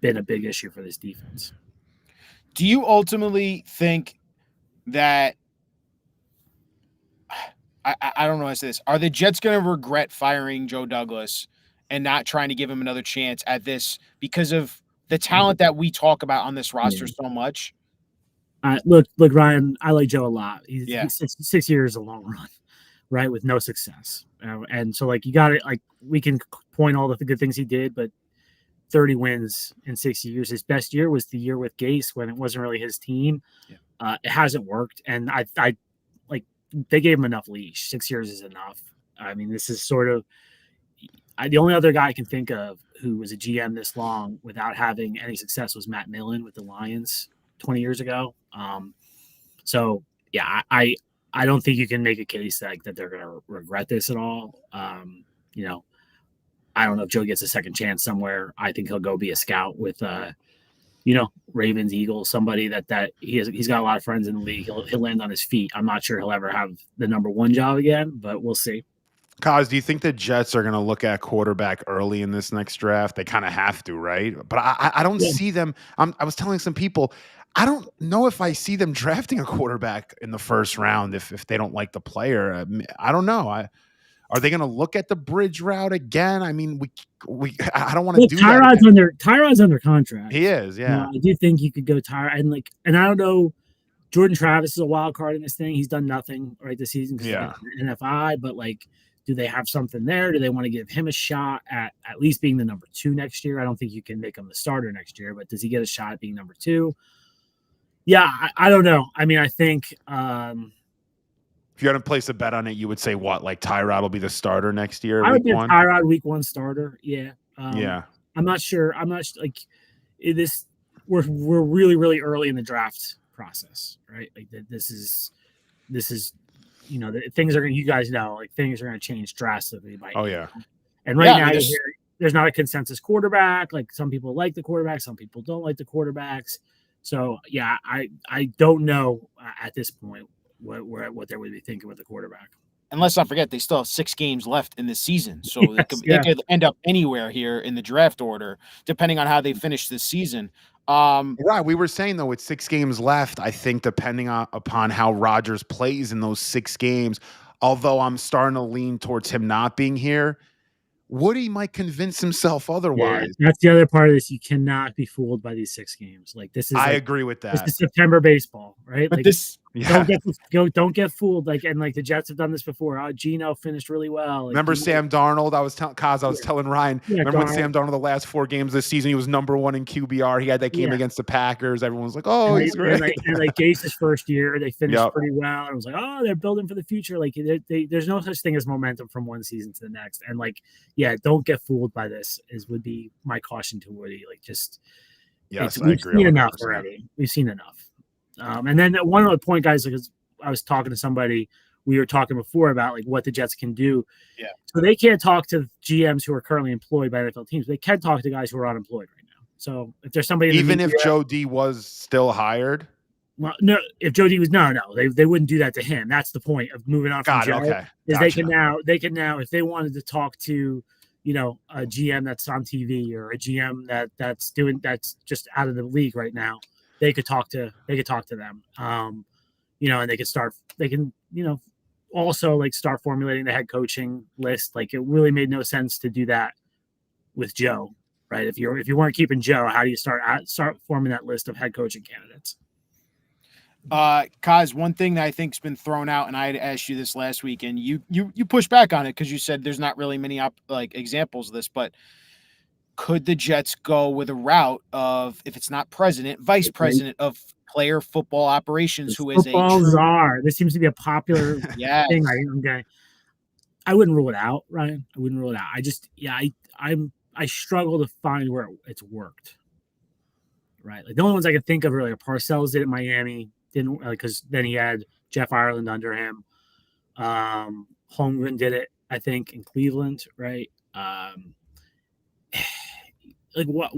[SPEAKER 3] been a big issue for this defense.
[SPEAKER 1] Do you ultimately think that I don't know how to say this. Are the Jets going to regret firing Joe Douglas and not trying to give him another chance at this because of the talent that we talk about on this roster so much?
[SPEAKER 3] Look, Ryan, I like Joe a lot.
[SPEAKER 1] Yeah.
[SPEAKER 3] He's 6 years is a long run, right? With no success. And so, like, you got it. Like, we can point all the good things he did, but 30 wins in 6 years. His best year was the year with Gase when it wasn't really his team. Yeah. It hasn't worked. And I like, they gave him enough leash. 6 years is enough. I mean, this is sort of the only other guy I can think of who was a GM this long without having any success was Matt Millen with the Lions 20 years ago. So yeah, I don't think you can make a case that they're going to regret this at all. You know, I don't know if Joe gets a second chance somewhere. I think he'll go be a scout with, Ravens, Eagles, somebody that he's got a lot of friends in the league. He'll land on his feet. I'm not sure he'll ever have the number one job again, but we'll see.
[SPEAKER 2] Kaz, do you think the Jets are going to look at quarterback early in this next draft? They kind of have to, right? But I don't see them. I was telling some people, I don't know if I see them drafting a quarterback in the first round if they don't like the player. I don't know. Are they going to look at the bridge route again? I mean, I don't want to do that.
[SPEAKER 3] Tyrod's under contract.
[SPEAKER 2] He is, yeah.
[SPEAKER 3] I do think you could go Tyrod, and I don't know. Jordan Travis is a wild card in this thing. He's done nothing right this season because of NFI, but like, do they have something there? Do they want to give him a shot at least being the number 2 next year? I don't think you can make him the starter next year, but does he get a shot at being number 2? Yeah, I don't know. I mean, I think
[SPEAKER 2] if you had to place a bet on it, you would say what? Like Tyrod will be the starter next year?
[SPEAKER 3] I would be Tyrod week 1 starter. Yeah.
[SPEAKER 2] Yeah.
[SPEAKER 3] I'm not sure. I'm not like this. We're really, really early in the draft process, right? Like this is, things are going to, you guys know, like things are going to change drastically. And right now there's not a consensus quarterback. Like some people like the quarterback, some people don't like the quarterbacks. So yeah, I don't know at this point what they would be thinking with the quarterback.
[SPEAKER 1] And let's not forget, they still have 6 games left in this season. So they could end up anywhere here in the draft order, depending on how they finish this season.
[SPEAKER 2] Right. We were saying, though, with 6 games left, I think depending upon how Rodgers plays in those 6 games, although I'm starting to lean towards him not being here, Woody might convince himself otherwise.
[SPEAKER 3] Yeah, that's the other part of this. You cannot be fooled by these 6 games. Like this is.
[SPEAKER 2] I agree with that.
[SPEAKER 3] This is September baseball, right?
[SPEAKER 1] But
[SPEAKER 3] like don't get fooled. Like the Jets have done this before. Oh, Geno finished really well. Like,
[SPEAKER 2] remember Sam Darnold? I was telling Ryan. Remember when Sam Darnold the last 4 games this season he was number 1 in QBR. He had that game against the Packers. Everyone was like, "Oh, he's great."
[SPEAKER 3] And Gase's first year, they finished pretty well. And it was like, "Oh, they're building for the future." Like there's no such thing as momentum from one season to the next. And like, don't get fooled by this. Would be my caution to Woody. Like just.
[SPEAKER 2] Yes,
[SPEAKER 3] we've seen enough already. We've seen enough. And then one other point, guys, because I was talking to somebody, we were talking before about like what the Jets can do.
[SPEAKER 1] Yeah.
[SPEAKER 3] So they can't talk to GMs who are currently employed by NFL teams. They can talk to guys who are unemployed right now. So if there's somebody,
[SPEAKER 2] even if Joe D was still hired.
[SPEAKER 3] Well, no, if Joe D was they wouldn't do that to him. That's the point of moving on from Joe.
[SPEAKER 2] Okay.
[SPEAKER 3] Is they can now if they wanted to talk to a GM that's on TV or a GM that's just out of the league right now, they could talk to them. And they can also like start formulating the head coaching list. Like it really made no sense to do that with Joe, right? If you weren't keeping Joe, how do you start forming that list of head coaching candidates?
[SPEAKER 1] Kaz, one thing that I think's been thrown out, and I had asked you this last week, and you pushed back on it because you said there's not really many examples of this, but could the Jets go with a route of, if it's not president, vice president of player football operations, who is
[SPEAKER 3] football czar? This seems to be a popular thing. I wouldn't rule it out, Ryan. I wouldn't rule it out. I just, I struggle to find where it's worked. Right, like the only ones I could think of are like Parcells did it in Miami. Didn't because then he had Jeff Ireland under him. Holmgren did it, I think, in Cleveland, right? Like what?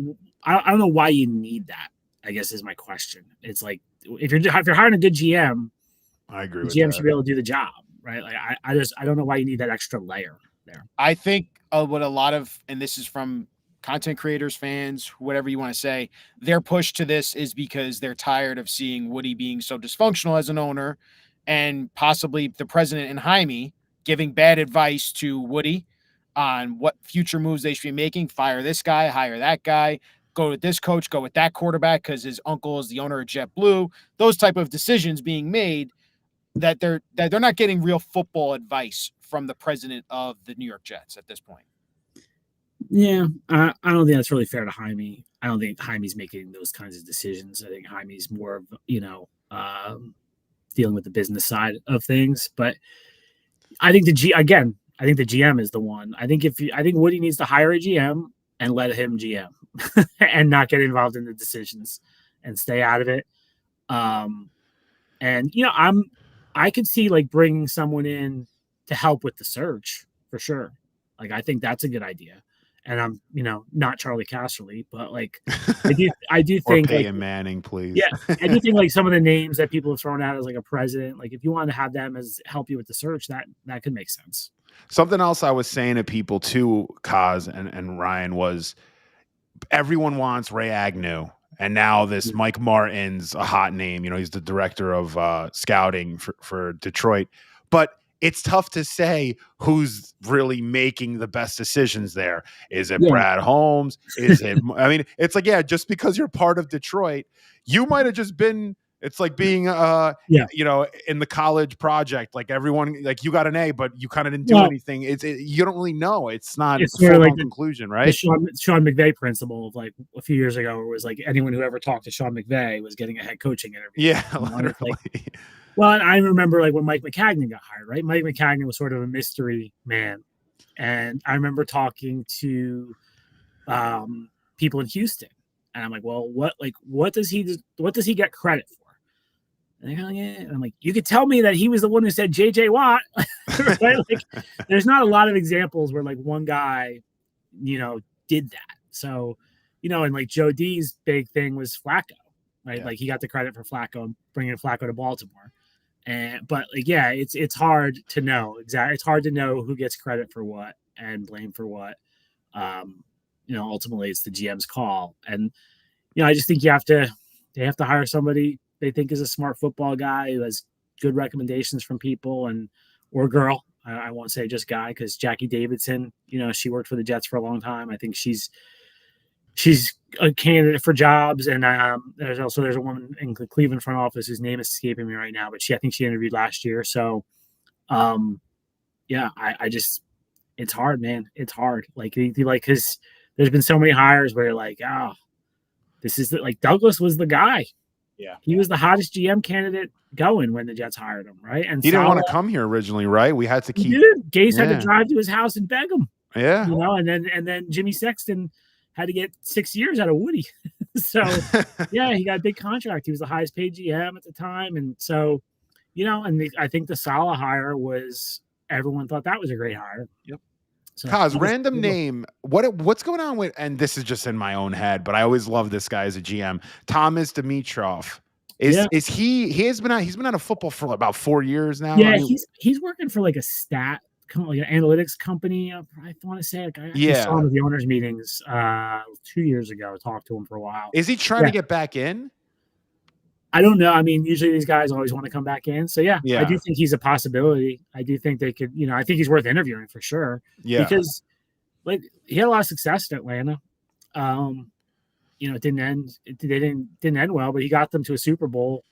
[SPEAKER 3] I don't know why you need that. I guess is my question. It's like if you're hiring a good GM,
[SPEAKER 2] I agree.
[SPEAKER 3] The GM should be able to do the job, right? Like I don't know why you need that extra layer there.
[SPEAKER 1] I think what a lot of, and this is from content creators, fans, whatever you want to say, their push to this is because they're tired of seeing Woody being so dysfunctional as an owner, and possibly the president and Jaime giving bad advice to Woody on what future moves they should be making. Fire this guy, hire that guy, go with this coach, go with that quarterback because his uncle is the owner of JetBlue. Those type of decisions being made that they're not getting real football advice from the president of the New York Jets at this point.
[SPEAKER 3] Yeah, I don't think that's really fair to Jaime. I don't think Jaime's making those kinds of decisions. I think Jaime's more of, dealing with the business side of things. But I think the GM is the one. I think Woody needs to hire a GM and let him GM and not get involved in the decisions and stay out of it. I could see like bringing someone in to help with the search for sure. Like, I think that's a good idea. And I'm, not Charlie Casserly, but like, I do
[SPEAKER 2] Or
[SPEAKER 3] think
[SPEAKER 2] Peyton
[SPEAKER 3] like,
[SPEAKER 2] Manning, please.
[SPEAKER 3] yeah, I do think like some of the names that people have thrown out as like a president, like if you want to have them as help you with the search, that could make sense.
[SPEAKER 2] Something else I was saying to people too, Kaz and Ryan, was everyone wants Ray Agnew. And now this Mike Martin's a hot name. He's the director of scouting for Detroit. But it's tough to say who's really making the best decisions there. Is it Brad Holmes? Is it? I mean, it's like, just because you're part of Detroit, you might have just been. It's like being, in the college project. Like everyone, like you got an A, but you kind of didn't do anything. You don't really know. It's not a full conclusion, right?
[SPEAKER 3] The Sean McVay principle of like a few years ago, where it was like anyone who ever talked to Sean McVay was getting a head coaching interview.
[SPEAKER 2] Yeah, literally.
[SPEAKER 3] Well, and I remember like when Mike McCagnon got hired, right? Mike McCagnon was sort of a mystery man. And I remember talking to people in Houston. And I'm like, well, what does he get credit for? And they're like, yeah. And I'm like, you could tell me that he was the one who said JJ Watt. Right? Like, there's not a lot of examples where like one guy, did that. So, and like Joe D's big thing was Flacco, right? Yeah. Like he got the credit for Flacco, bringing Flacco to Baltimore. But like, it's hard to know exactly. It's hard to know who gets credit for what and blame for what. Ultimately it's the GM's call. And, I just think they have to hire somebody they think is a smart football guy who has good recommendations from people or girl. I won't say just guy, because Jackie Davidson, she worked for the Jets for a long time. I think she's a candidate for jobs. And there's a woman in the Cleveland front office whose name is escaping me right now, but I think she interviewed last year. So, I just, it's hard, man. It's hard. Like, because there's been so many hires where you're like, this is like Douglas was the guy.
[SPEAKER 2] Yeah.
[SPEAKER 3] He was the hottest GM candidate going when the Jets hired him, right? And
[SPEAKER 2] he didn't want to come here originally, right? We had to keep.
[SPEAKER 3] Gase had to drive to his house and beg him.
[SPEAKER 2] Yeah.
[SPEAKER 3] And then Jimmy Sexton had to get 6 years out of Woody. So he got a big contract. He was the highest paid GM at the time. And so, I think the Saleh hire was, everyone thought that was a great hire.
[SPEAKER 2] Yep. So, random name. What's going on with, and this is just in my own head, but I always love this guy as a GM. Thomas Dimitroff. Is he's been out of football for about 4 years now?
[SPEAKER 3] Yeah, he's working for like a like an analytics company. I want to say, like, I saw him at the owners' meetings 2 years ago. Talked to him for a while.
[SPEAKER 2] Is he trying to get back in?
[SPEAKER 3] I don't know. I mean, usually these guys always want to come back in. So I do think he's a possibility. I do think they could, I think he's worth interviewing for sure.
[SPEAKER 2] Yeah.
[SPEAKER 3] Because like he had a lot of success in Atlanta. It didn't end well, but he got them to a Super Bowl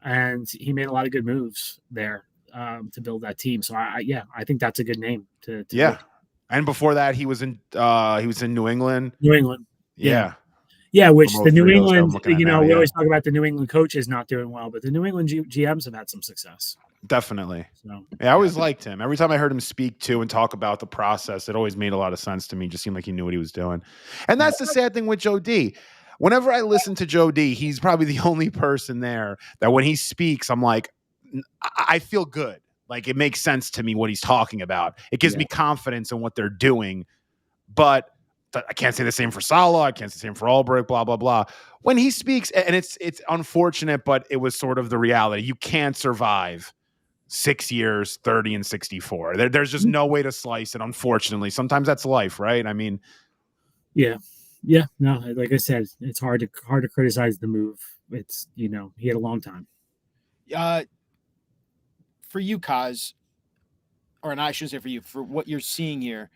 [SPEAKER 3] and he made a lot of good moves there to build that team. So I think that's a good name to pick.
[SPEAKER 2] And before that he was in New England. Yeah.
[SPEAKER 3] Yeah, which the New England, we always talk about the New England coaches not doing well, but the New England GMs have had some success.
[SPEAKER 2] Definitely. So, I always liked him. Every time I heard him speak to and talk about the process, it always made a lot of sense to me. Just seemed like he knew what he was doing. And that's the sad thing with Joe D. Whenever I listen to Joe D, he's probably the only person there that when he speaks, I'm like, I feel good. Like, it makes sense to me what he's talking about. It gives me confidence in what they're doing. But I can't say the same for Saleh. I can't say the same for Albrecht, blah, blah, blah. When he speaks, and it's unfortunate, but it was sort of the reality. You can't survive 6 years, 30 and 64. There's just no way to slice it, unfortunately. Sometimes that's life, right? I mean.
[SPEAKER 3] Yeah. No, like I said, it's hard to criticize the move. It's, he had a long time.
[SPEAKER 1] For you, Kaz, or not, I shouldn't say for you, for what you're seeing here,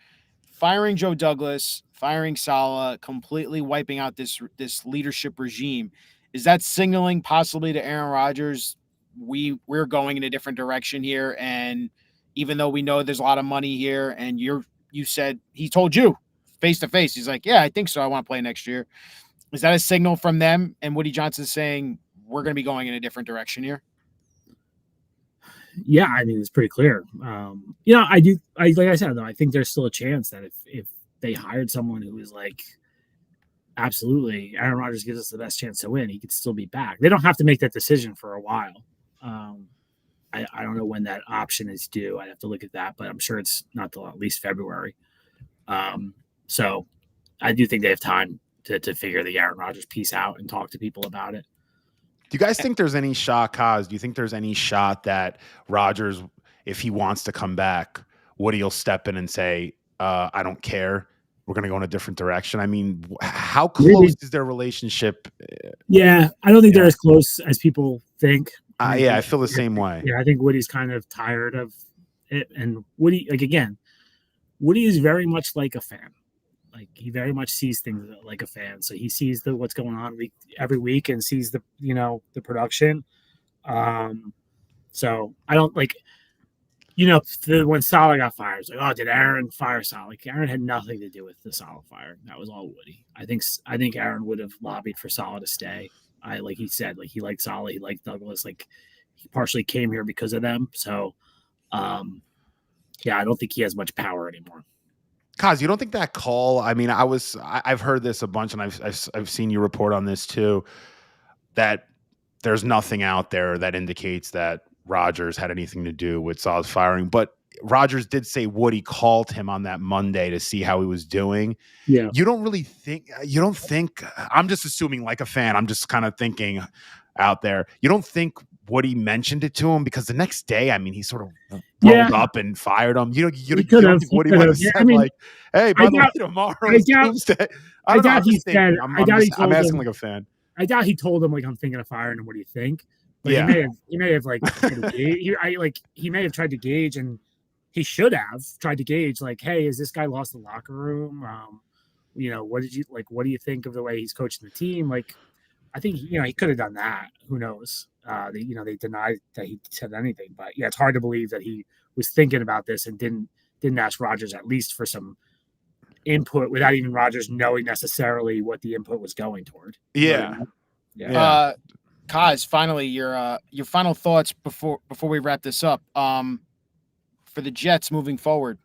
[SPEAKER 1] firing Joe Douglas, firing Saleh, completely wiping out this leadership regime, is that signaling possibly to Aaron Rodgers, we're going in a different direction here? And even though we know there's a lot of money here, and you said he told you face to face, he's like, yeah, I think so. I want to play next year. Is that a signal from them and Woody Johnson saying we're going to be going in a different direction here?
[SPEAKER 3] Yeah, I mean, it's pretty clear. Like I said, though, I think there's still a chance that if they hired someone who was like, absolutely, Aaron Rodgers gives us the best chance to win, he could still be back. They don't have to make that decision for a while. I don't know when that option is due. I'd have to look at that, but I'm sure it's not till at least February. So I do think they have time to figure the Aaron Rodgers piece out and talk to people about it.
[SPEAKER 2] Do you guys think there's any shot, Kaz? Do you think there's any shot that Rodgers, if he wants to come back, Woody will step in and say, I don't care, we're going to go in a different direction? I mean, how close is their relationship?
[SPEAKER 3] Yeah, I don't think they're as close as people think.
[SPEAKER 2] I feel the same way.
[SPEAKER 3] Yeah, I think Woody's kind of tired of it. And Woody, Woody is very much like a fan. Like, he very much sees things like a fan. So he sees what's going on every week and sees the production. So I don't when Saleh got fired, it's like, oh, did Aaron fire Saleh? Like, Aaron had nothing to do with the Saleh fire. That was all Woody. I think Aaron would have lobbied for Saleh to stay. Like he said, like, he liked Saleh, he liked Douglas, like, he partially came here because of them. So I don't think he has much power anymore.
[SPEAKER 2] Kaz, you don't think that call? I mean, I've heard this a bunch, and I've seen you report on this too, that there's nothing out there that indicates that Rodgers had anything to do with Saleh's firing. But Rodgers did say Woody called him on that Monday to see how he was doing.
[SPEAKER 3] Yeah.
[SPEAKER 2] You don't think, I'm just assuming, like a fan, I'm just kind of thinking out there, you don't think Woody mentioned it to him? Because the next day, I mean, he sort of rolled up and fired him. You don't think Woody would have said, like, hey, by the way, tomorrow is Tuesday. I doubt he said, I'm asking like a fan.
[SPEAKER 3] I doubt he told him, like, I'm thinking of firing him. What do you think? But he may have like, he may have tried to gauge, and he should have tried to gauge, like, hey, is this guy lost the locker room? What do you think of the way he's coaching the team? Like, I think, he could have done that. Who knows? They denied that he said anything, but it's hard to believe that he was thinking about this and didn't ask Rodgers at least for some input without even Rodgers knowing necessarily what the input was going toward.
[SPEAKER 2] Yeah.
[SPEAKER 1] Kaz, finally, your final thoughts before we wrap this up. For the Jets moving forward,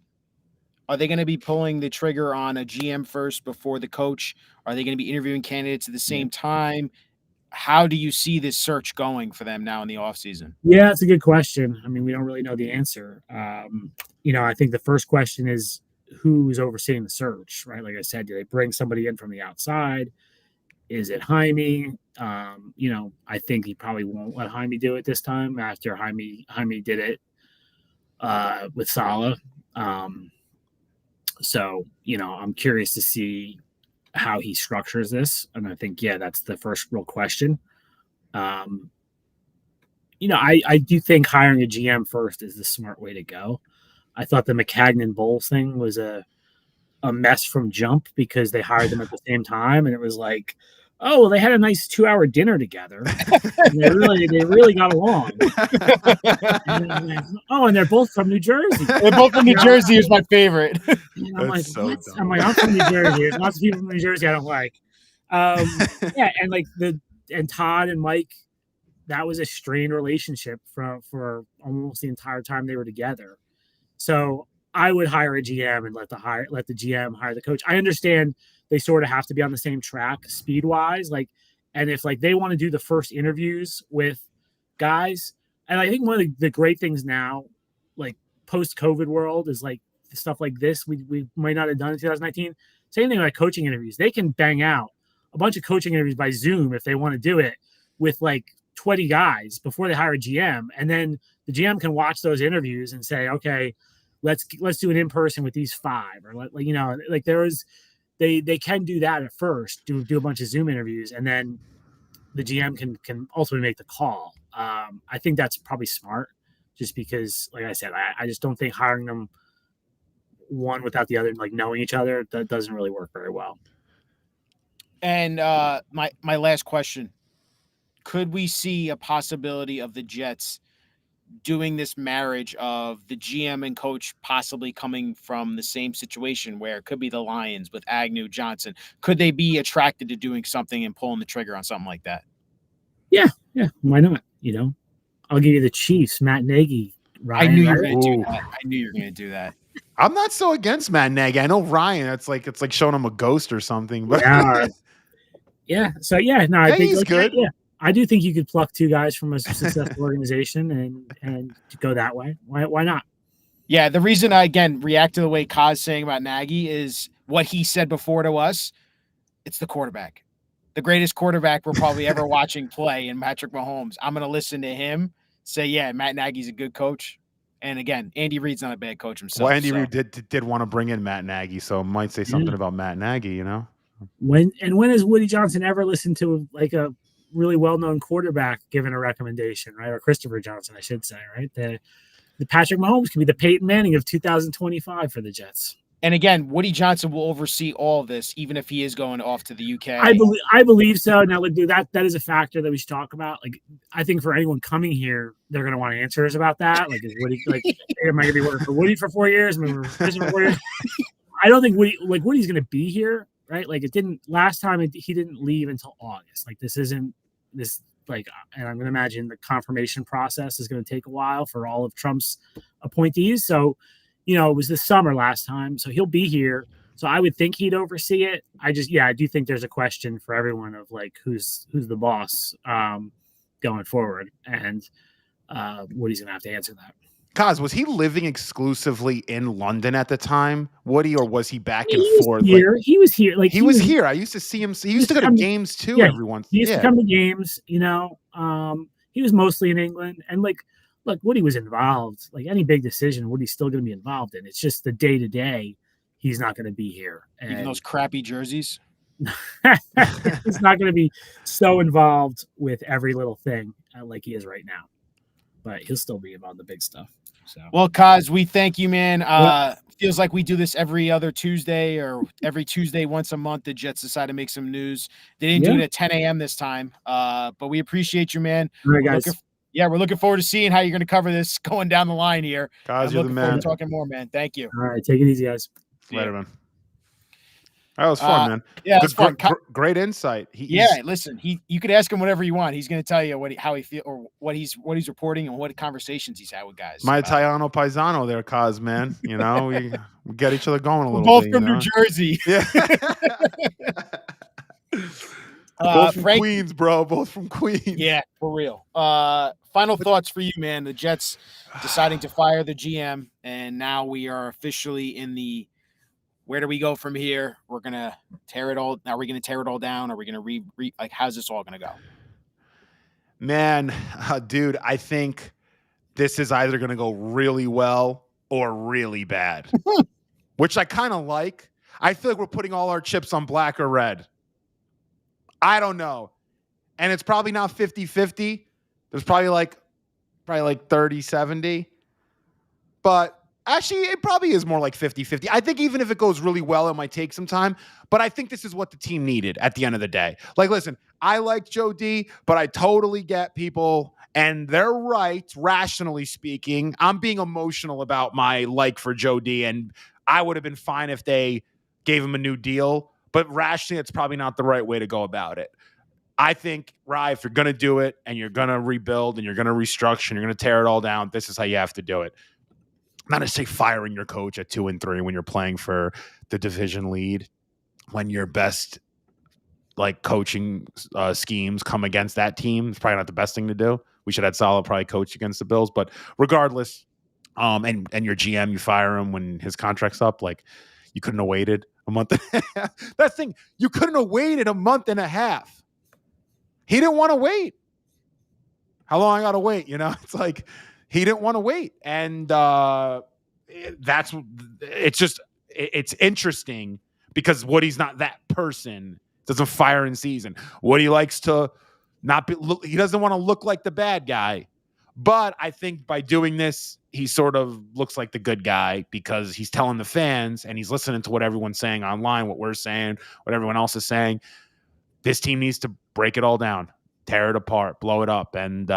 [SPEAKER 1] are they going to be pulling the trigger on a GM first before the coach? Are they going to be interviewing candidates at the same time? How do you see this search going for them now in the offseason?
[SPEAKER 3] Yeah, it's a good question. I mean, we don't really know the answer. I think the first question is who's overseeing the search, right? Like I said, do they bring somebody in from the outside? Is it Jaime? I think he probably won't let Jaime do it this time after Jaime did it with Saleh. So, I'm curious to see how he structures this. And I think, that's the first real question. I do think hiring a GM first is the smart way to go. I thought the McCagnon Bowles thing was a mess from jump because they hired them at the same time. And it was like, oh, well, they had a nice 2-hour dinner together. And they really got along. And they're both from New Jersey.
[SPEAKER 1] They're both from New Jersey is my favorite.
[SPEAKER 3] And I'm like, what? I'm like, I'm from New Jersey. There's lots of people from New Jersey I don't like. And like and Todd and Mike, that was a strained relationship for almost the entire time they were together. So I would hire a GM and let the GM hire the coach. I understand they sort of have to be on the same track speed wise. And if they want to do the first interviews with guys, and I think one of the great things now, like post COVID world, is like stuff like this, we might not have done in 2019. Same thing like coaching interviews. They can bang out a bunch of coaching interviews by Zoom if they want to do it with like 20 guys before they hire a GM. And then the GM can watch those interviews and say, okay, let's do an in-person with these 5, or they can do that at first, do a bunch of Zoom interviews, and then the GM can ultimately make the call. I think that's probably smart. just because, like I said, I just don't think hiring them one without the other, like knowing each other, that doesn't really work very well.
[SPEAKER 1] And my last question: could we see a possibility of the Jets doing this marriage of the GM and coach possibly coming from the same situation where it could be the Lions with Agnew, Johnson? Could they be attracted to doing something and pulling the trigger on something like that?
[SPEAKER 3] Yeah, why not? I'll give you the Chiefs, Matt Nagy, Ryan.
[SPEAKER 1] I knew you were
[SPEAKER 3] right?
[SPEAKER 1] going to do that. I knew you were going to do that.
[SPEAKER 2] I'm not so against Matt Nagy. I know Ryan. It's like showing him a ghost or something. But
[SPEAKER 3] yeah. So no, I
[SPEAKER 2] hey,
[SPEAKER 3] think
[SPEAKER 2] he's good.
[SPEAKER 3] Yeah, I do think you could pluck two guys from a successful organization and go that way. Why not?
[SPEAKER 1] Yeah, the reason I again react to the way Kaz saying about Nagy is what he said before to us. It's the quarterback, the greatest quarterback we're probably ever watching play in Patrick Mahomes. I'm going to listen to him say, yeah, Matt Nagy's a good coach. And again, Andy Reid's not a bad coach himself.
[SPEAKER 2] Well, Andy Reid did want to bring in Matt Nagy, so might say something about Matt Nagy,
[SPEAKER 3] When has Woody Johnson ever listened to like a really well-known quarterback given a recommendation, right? Or Christopher Johnson, I should say, right? The Patrick Mahomes could be the Peyton Manning of 2025 for the Jets.
[SPEAKER 1] And again, Woody Johnson will oversee all of this, even if he is going off to the UK.
[SPEAKER 3] I believe so. Now, that is a factor that we should talk about. Like, I think for anyone coming here, they're going to want answers about that. Like, is Woody am I going to be working for Woody for 4 years? Am I for 4 years? I don't think Woody's going to be here, right? Like, last time he didn't leave until August. Like, this isn't this. Like, and I'm going to imagine the confirmation process is going to take a while for all of Trump's appointees. So, it was this summer last time, so he'll be here. So I would think he'd oversee it. I do think there's a question for everyone of like who's the boss going forward, and Woody's gonna have to answer that.
[SPEAKER 2] Kaz, was he living exclusively in London at the time, Woody, or was he back and forth?
[SPEAKER 3] Here. He was here. Like
[SPEAKER 2] he was here. I used to see him. He used to go to games too.
[SPEAKER 3] Yeah,
[SPEAKER 2] every once.
[SPEAKER 3] He used to come to games. He was mostly in England, and look, Woody was involved. Like any big decision, Woody's still going to be involved in. It's just the day to day, he's not going to be here. And
[SPEAKER 1] even those crappy jerseys.
[SPEAKER 3] He's not going to be so involved with every little thing like he is right now. But he'll still be involved in the big stuff. So.
[SPEAKER 1] Well, Kaz, we thank you, man. Feels like we do this every other Tuesday or every Tuesday once a month. The Jets decide to make some news. They didn't do it at 10 a.m. this time, but we appreciate you, man.
[SPEAKER 3] All right, guys.
[SPEAKER 1] We're looking forward to seeing how you're going to cover this going down the line here.
[SPEAKER 2] Kaz, you're the man.
[SPEAKER 1] Forward to talking more, man. Thank you.
[SPEAKER 3] All right, take it easy, guys.
[SPEAKER 2] Later, man. That was fun, man.
[SPEAKER 1] Yeah, that's fun.
[SPEAKER 2] Great insight.
[SPEAKER 1] Listen, you could ask him whatever you want. He's going to tell you how he feels or what he's reporting and what conversations he's had with guys.
[SPEAKER 2] My Italiano paisano there, Kaz, man. We get each other going a little
[SPEAKER 1] both
[SPEAKER 2] bit.
[SPEAKER 1] Both from New Jersey.
[SPEAKER 2] Yeah. Both from
[SPEAKER 1] Frank,
[SPEAKER 2] Queens, bro. Both from Queens.
[SPEAKER 1] Yeah, for real. Final thoughts for you, man. The Jets deciding to fire the GM, and now we are officially in the where do we go from here? We're gonna tear it all. Are we gonna tear it all down? Are we gonna like how's this all gonna go?
[SPEAKER 2] Man, dude, I think this is either gonna go really well or really bad, which I kind of like. I feel like we're putting all our chips on black or red. I don't know. And it's probably not 50-50. There's probably like 30-70. But actually, it probably is more like 50-50. I think even if it goes really well, it might take some time. But I think this is what the team needed at the end of the day. Like, listen, I like Joe D, but I totally get people, and they're right, rationally speaking. I'm being emotional about my like for Joe D, and I would have been fine if they gave him a new deal. But rationally, it's probably not the right way to go about it. I think, Rye, if you're going to do it and you're going to rebuild and you're going to restructure and you're going to tear it all down, this is how you have to do it. Not to say firing your coach at 2-3 when you're playing for the division lead, when your best coaching schemes come against that team. It's probably not the best thing to do. We should have Saleh probably coach against the Bills. But regardless, and your GM, you fire him when his contract's up. Like, you couldn't have waited a month. That's the thing. You couldn't have waited a month and a half. He didn't want to wait. How long I got to wait? It's like he didn't want to wait. And it's interesting because Woody's not that person. Doesn't fire in season. Woody likes to not be, he doesn't want to look like the bad guy. But I think by doing this, he sort of looks like the good guy because he's telling the fans and he's listening to what everyone's saying online, what we're saying, what everyone else is saying. This team needs to break it all down, tear it apart, blow it up. And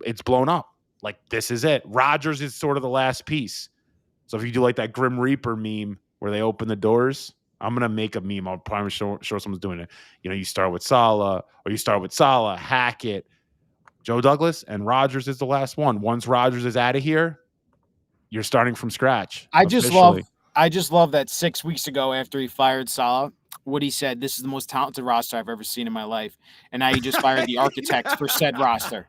[SPEAKER 2] it's blown up. Like, this is it. Rodgers is sort of the last piece. So if you do like that Grim Reaper meme where they open the doors, I'm going to make a meme. I'll probably sure someone's doing it. You know, you start with Saleh, Hackett, Joe Douglas, and Rodgers is the last one. Once Rodgers is out of here, you're starting from scratch.
[SPEAKER 1] I just love that 6 weeks ago after he fired Saleh, Woody said, "This is the most talented roster I've ever seen in my life." And now you just fired the architect for said roster.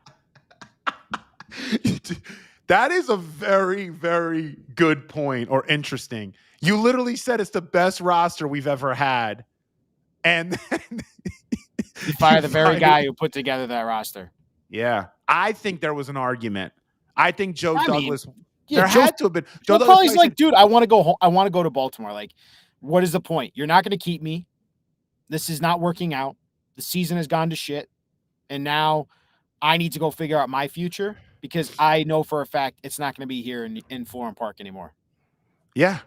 [SPEAKER 2] That is a very, very good point, or interesting. You literally said it's the best roster we've ever had. And then
[SPEAKER 1] you fire the very guy who put together that roster.
[SPEAKER 2] Yeah. I think there was an argument. I think Joe Douglas
[SPEAKER 1] there
[SPEAKER 2] had to have been.
[SPEAKER 1] Joe Douglas like, dude, I want to go home. I want to go to Baltimore. Like, what is the point? You're not going to keep me. This is not working out. The season has gone to shit. And now I need to go figure out my future because I know for a fact it's not going to be here in Florham Park anymore.
[SPEAKER 2] Yeah.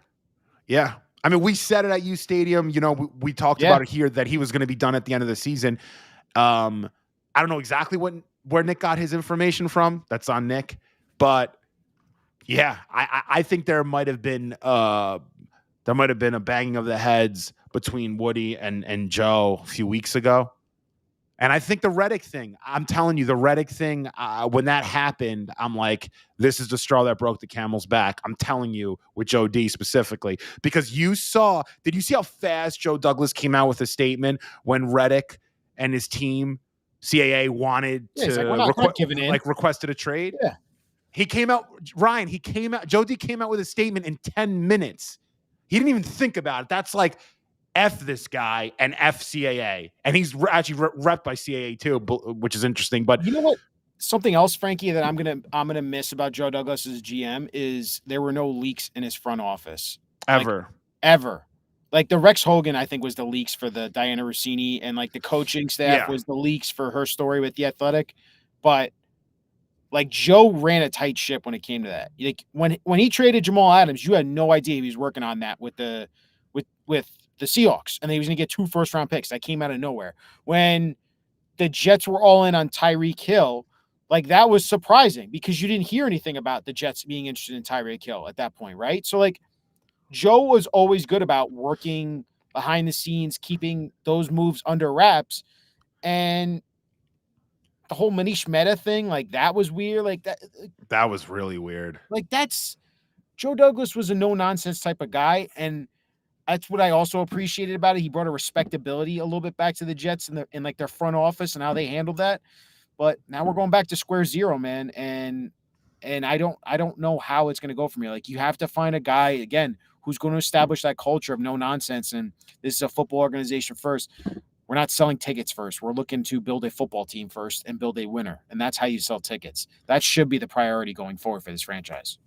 [SPEAKER 2] Yeah. I mean, we said it at U Stadium. You know, we talked about it here that he was going to be done at the end of the season. I don't know exactly where Nick got his information from. That's on Nick. But yeah, I think there might have been a banging of the heads between Woody and Joe a few weeks ago. And I think the Reddick thing, I'm telling you, the Reddick thing, when that happened, I'm like, this is the straw that broke the camel's back. I'm telling you, with Joe D specifically, because did you see how fast Joe Douglas came out with a statement when Reddick and his team, CAA, wanted to requested a trade?
[SPEAKER 1] Yeah.
[SPEAKER 2] He came out, Joe D came out with a statement in 10 minutes. He didn't even think about it. That's like, F this guy and F CAA. And he's actually repped by CAA too, which is interesting. But
[SPEAKER 1] you know what? Something else, Frankie, that I'm gonna miss about Joe Douglas as GM is there were no leaks in his front office.
[SPEAKER 2] Ever.
[SPEAKER 1] Like the Rex Hogan, I think, was the leaks for the Diana Rossini, and like the coaching staff was the leaks for her story with The Athletic. But like Joe ran a tight ship when it came to that. Like when he traded Jamal Adams, you had no idea he was working on that with the Seahawks, and he was going to get 2 first-round picks. That came out of nowhere. When the Jets were all in on Tyreek Hill, like that was surprising because you didn't hear anything about the Jets being interested in Tyreek Hill at that point, right? So like Joe was always good about working behind the scenes, keeping those moves under wraps, and the whole Manish Mehta thing, like that was weird. Like
[SPEAKER 2] that was really weird.
[SPEAKER 1] Like Joe Douglas was a no-nonsense type of guy, and that's what I also appreciated about it. He brought a respectability a little bit back to the Jets in like their front office and how they handled that. But now we're going back to square zero, man. And I don't know how it's going to go from here. Like you have to find a guy again who's going to establish that culture of no nonsense. And this is a football organization first. We're not selling tickets first. We're looking to build a football team first and build a winner. And that's how you sell tickets. That should be the priority going forward for this franchise.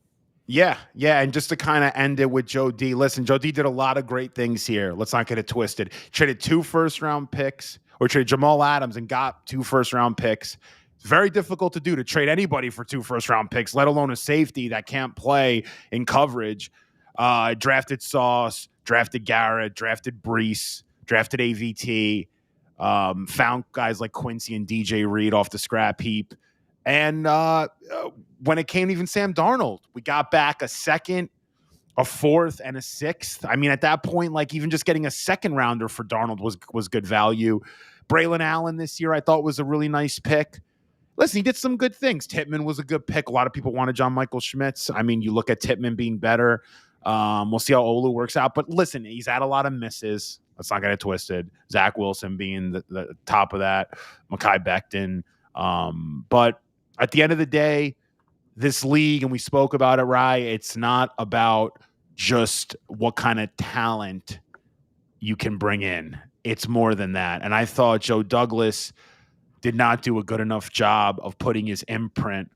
[SPEAKER 2] Yeah. And just to kind of end it with Joe D. Listen, Joe D did a lot of great things here. Let's not get it twisted. Traded 2 first-round picks, or traded Jamal Adams and got 2 first-round picks. It's very difficult to do, to trade anybody for 2 first-round picks, let alone a safety that can't play in coverage. Drafted Sauce, drafted Garrett, drafted Brees, drafted AVT, found guys like Quincy and DJ Reed off the scrap heap. And when it came to even Sam Darnold, we got back a 2nd, a 4th, and a 6th. I mean, at that point, like even just getting a 2nd rounder for Darnold was good value. Braylon Allen this year I thought was a really nice pick. Listen, he did some good things. Tittman was a good pick. A lot of people wanted John Michael Schmitz. I mean, you look at Tittman being better. We'll see how Olu works out. But listen, he's had a lot of misses. Let's not get it twisted. Zach Wilson being the top of that. Mekhi Becton. But at the end of the day, this league, and we spoke about it, Rye, it's not about just what kind of talent you can bring in. It's more than that. And I thought Joe Douglas did not do a good enough job of putting his imprint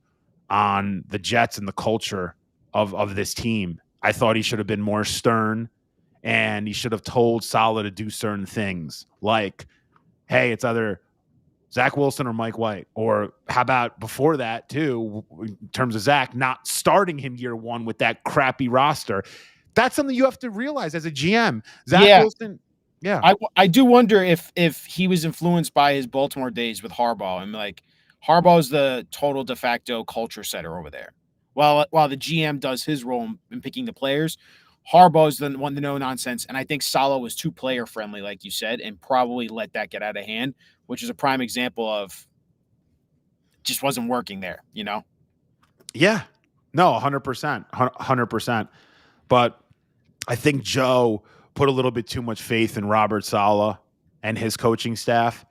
[SPEAKER 2] on the Jets and the culture of this team. I thought he should have been more stern, and he should have told Saleh to do certain things like, hey, it's either Zach Wilson or Mike White? Or how about before that, too, in terms of Zach, not starting him year one with that crappy roster? That's something you have to realize as a GM. Zach Wilson, yeah.
[SPEAKER 1] I do wonder if he was influenced by his Baltimore days with Harbaugh. And like, Harbaugh is the total de facto culture setter over there. While the GM does his role in picking the players, Harbaugh is the one, the no nonsense. And I think Saleh was too player friendly, like you said, and probably let that get out of hand, which is a prime example of just wasn't working there, you know?
[SPEAKER 2] Yeah. No, 100%. 100%. But I think Joe put a little bit too much faith in Robert Saleh and his coaching staff.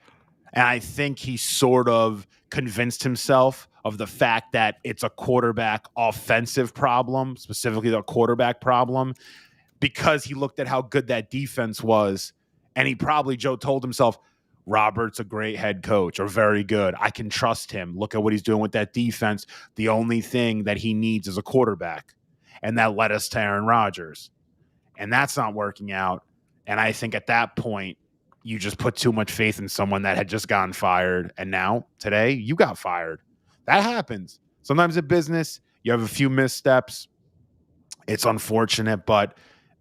[SPEAKER 2] And I think he sort of convinced himself of the fact that it's a quarterback offensive problem, specifically the quarterback problem, because he looked at how good that defense was. And Joe told himself, Robert's a great head coach, or very good. I can trust him. Look at what he's doing with that defense. The only thing that he needs is a quarterback. And that led us to Aaron Rodgers. And that's not working out. And I think at that point, you just put too much faith in someone that had just gotten fired. And now, today, you got fired. That happens. Sometimes in business, you have a few missteps. It's unfortunate, but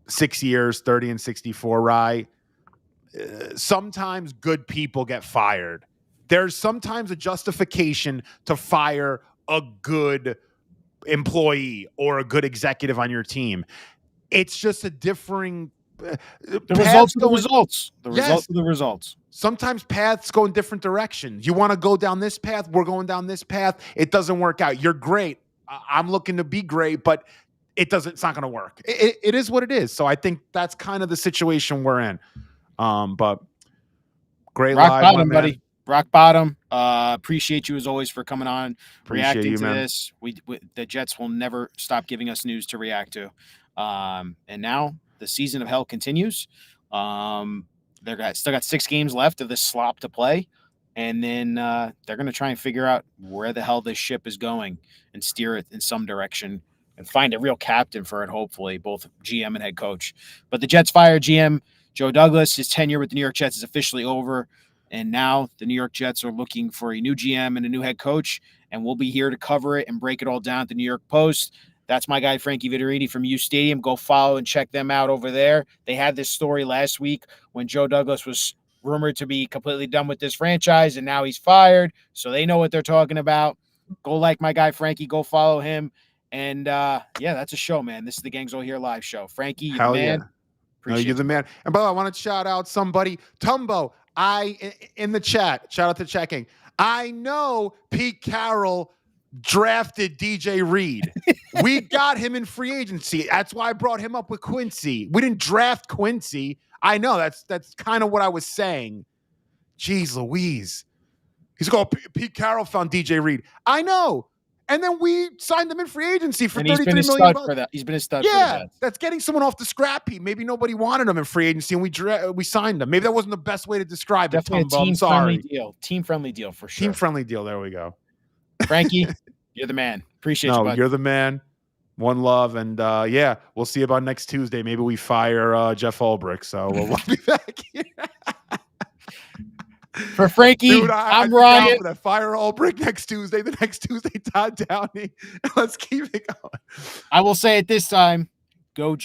[SPEAKER 2] 6 years, 30 and 64, Rye. Sometimes good people get fired. There's sometimes a justification to fire a good employee or a good executive on your team. It's just a differing
[SPEAKER 1] the results are the results.
[SPEAKER 2] Sometimes paths go in different directions. You want to go down this path, we're going down this path. It doesn't work out. You're great. I'm looking to be great, but it's not going to work. It is what it is. So I think that's kind of the situation we're in. But great
[SPEAKER 1] rock
[SPEAKER 2] live,
[SPEAKER 1] bottom, buddy. Rock bottom. Appreciate you as always for coming on, reacting to this. We the Jets will never stop giving us news to react to. And now the season of hell continues. They're still got 6 games left of this slop to play, and then they're going to try and figure out where the hell this ship is going and steer it in some direction and find a real captain for it. Hopefully, both GM and head coach. But the Jets fire GM Joe Douglas. His tenure with the New York Jets is officially over. And now the New York Jets are looking for a new GM and a new head coach, and we'll be here to cover it and break it all down at the New York Post. That's my guy, Frankie Vittorini from U Stadium. Go follow and check them out over there. They had this story last week when Joe Douglas was rumored to be completely done with this franchise, and now he's fired. So they know what they're talking about. Go like my guy, Frankie. Go follow him. And, that's a show, man. This is the Gangs All Here live show. Frankie, you're the man.
[SPEAKER 2] Yeah. No, you're the man. And by the way, I want to shout out somebody. Tumbo, in the chat, shout out to checking. I know Pete Carroll drafted DJ Reed. We got him in free agency. That's why I brought him up with Quincy. We didn't draft Quincy. I know that's kind of what I was saying. Jeez Louise. He's going, Pete Carroll found DJ Reed. I know. And then we signed him in free agency for $33 million.
[SPEAKER 1] For that. He's been a stud.
[SPEAKER 2] Yeah, that's getting someone off the scrap heap. Maybe nobody wanted him in free agency, and we signed him. Maybe that wasn't the best way to describe it.
[SPEAKER 1] Definitely a team-friendly deal. Team-friendly deal for sure.
[SPEAKER 2] Team-friendly deal. There we go.
[SPEAKER 1] Frankie, you're the man. Appreciate you, bud.
[SPEAKER 2] You're the man. One love. And, we'll see about next Tuesday. Maybe we fire Jeff Ulbrich, so we'll be back here.
[SPEAKER 1] For Frankie, dude, I'm Ryan.
[SPEAKER 2] Fire Ulbrich next Tuesday. The next Tuesday, Todd Downey. Let's keep it going.
[SPEAKER 1] I will say it this time. Go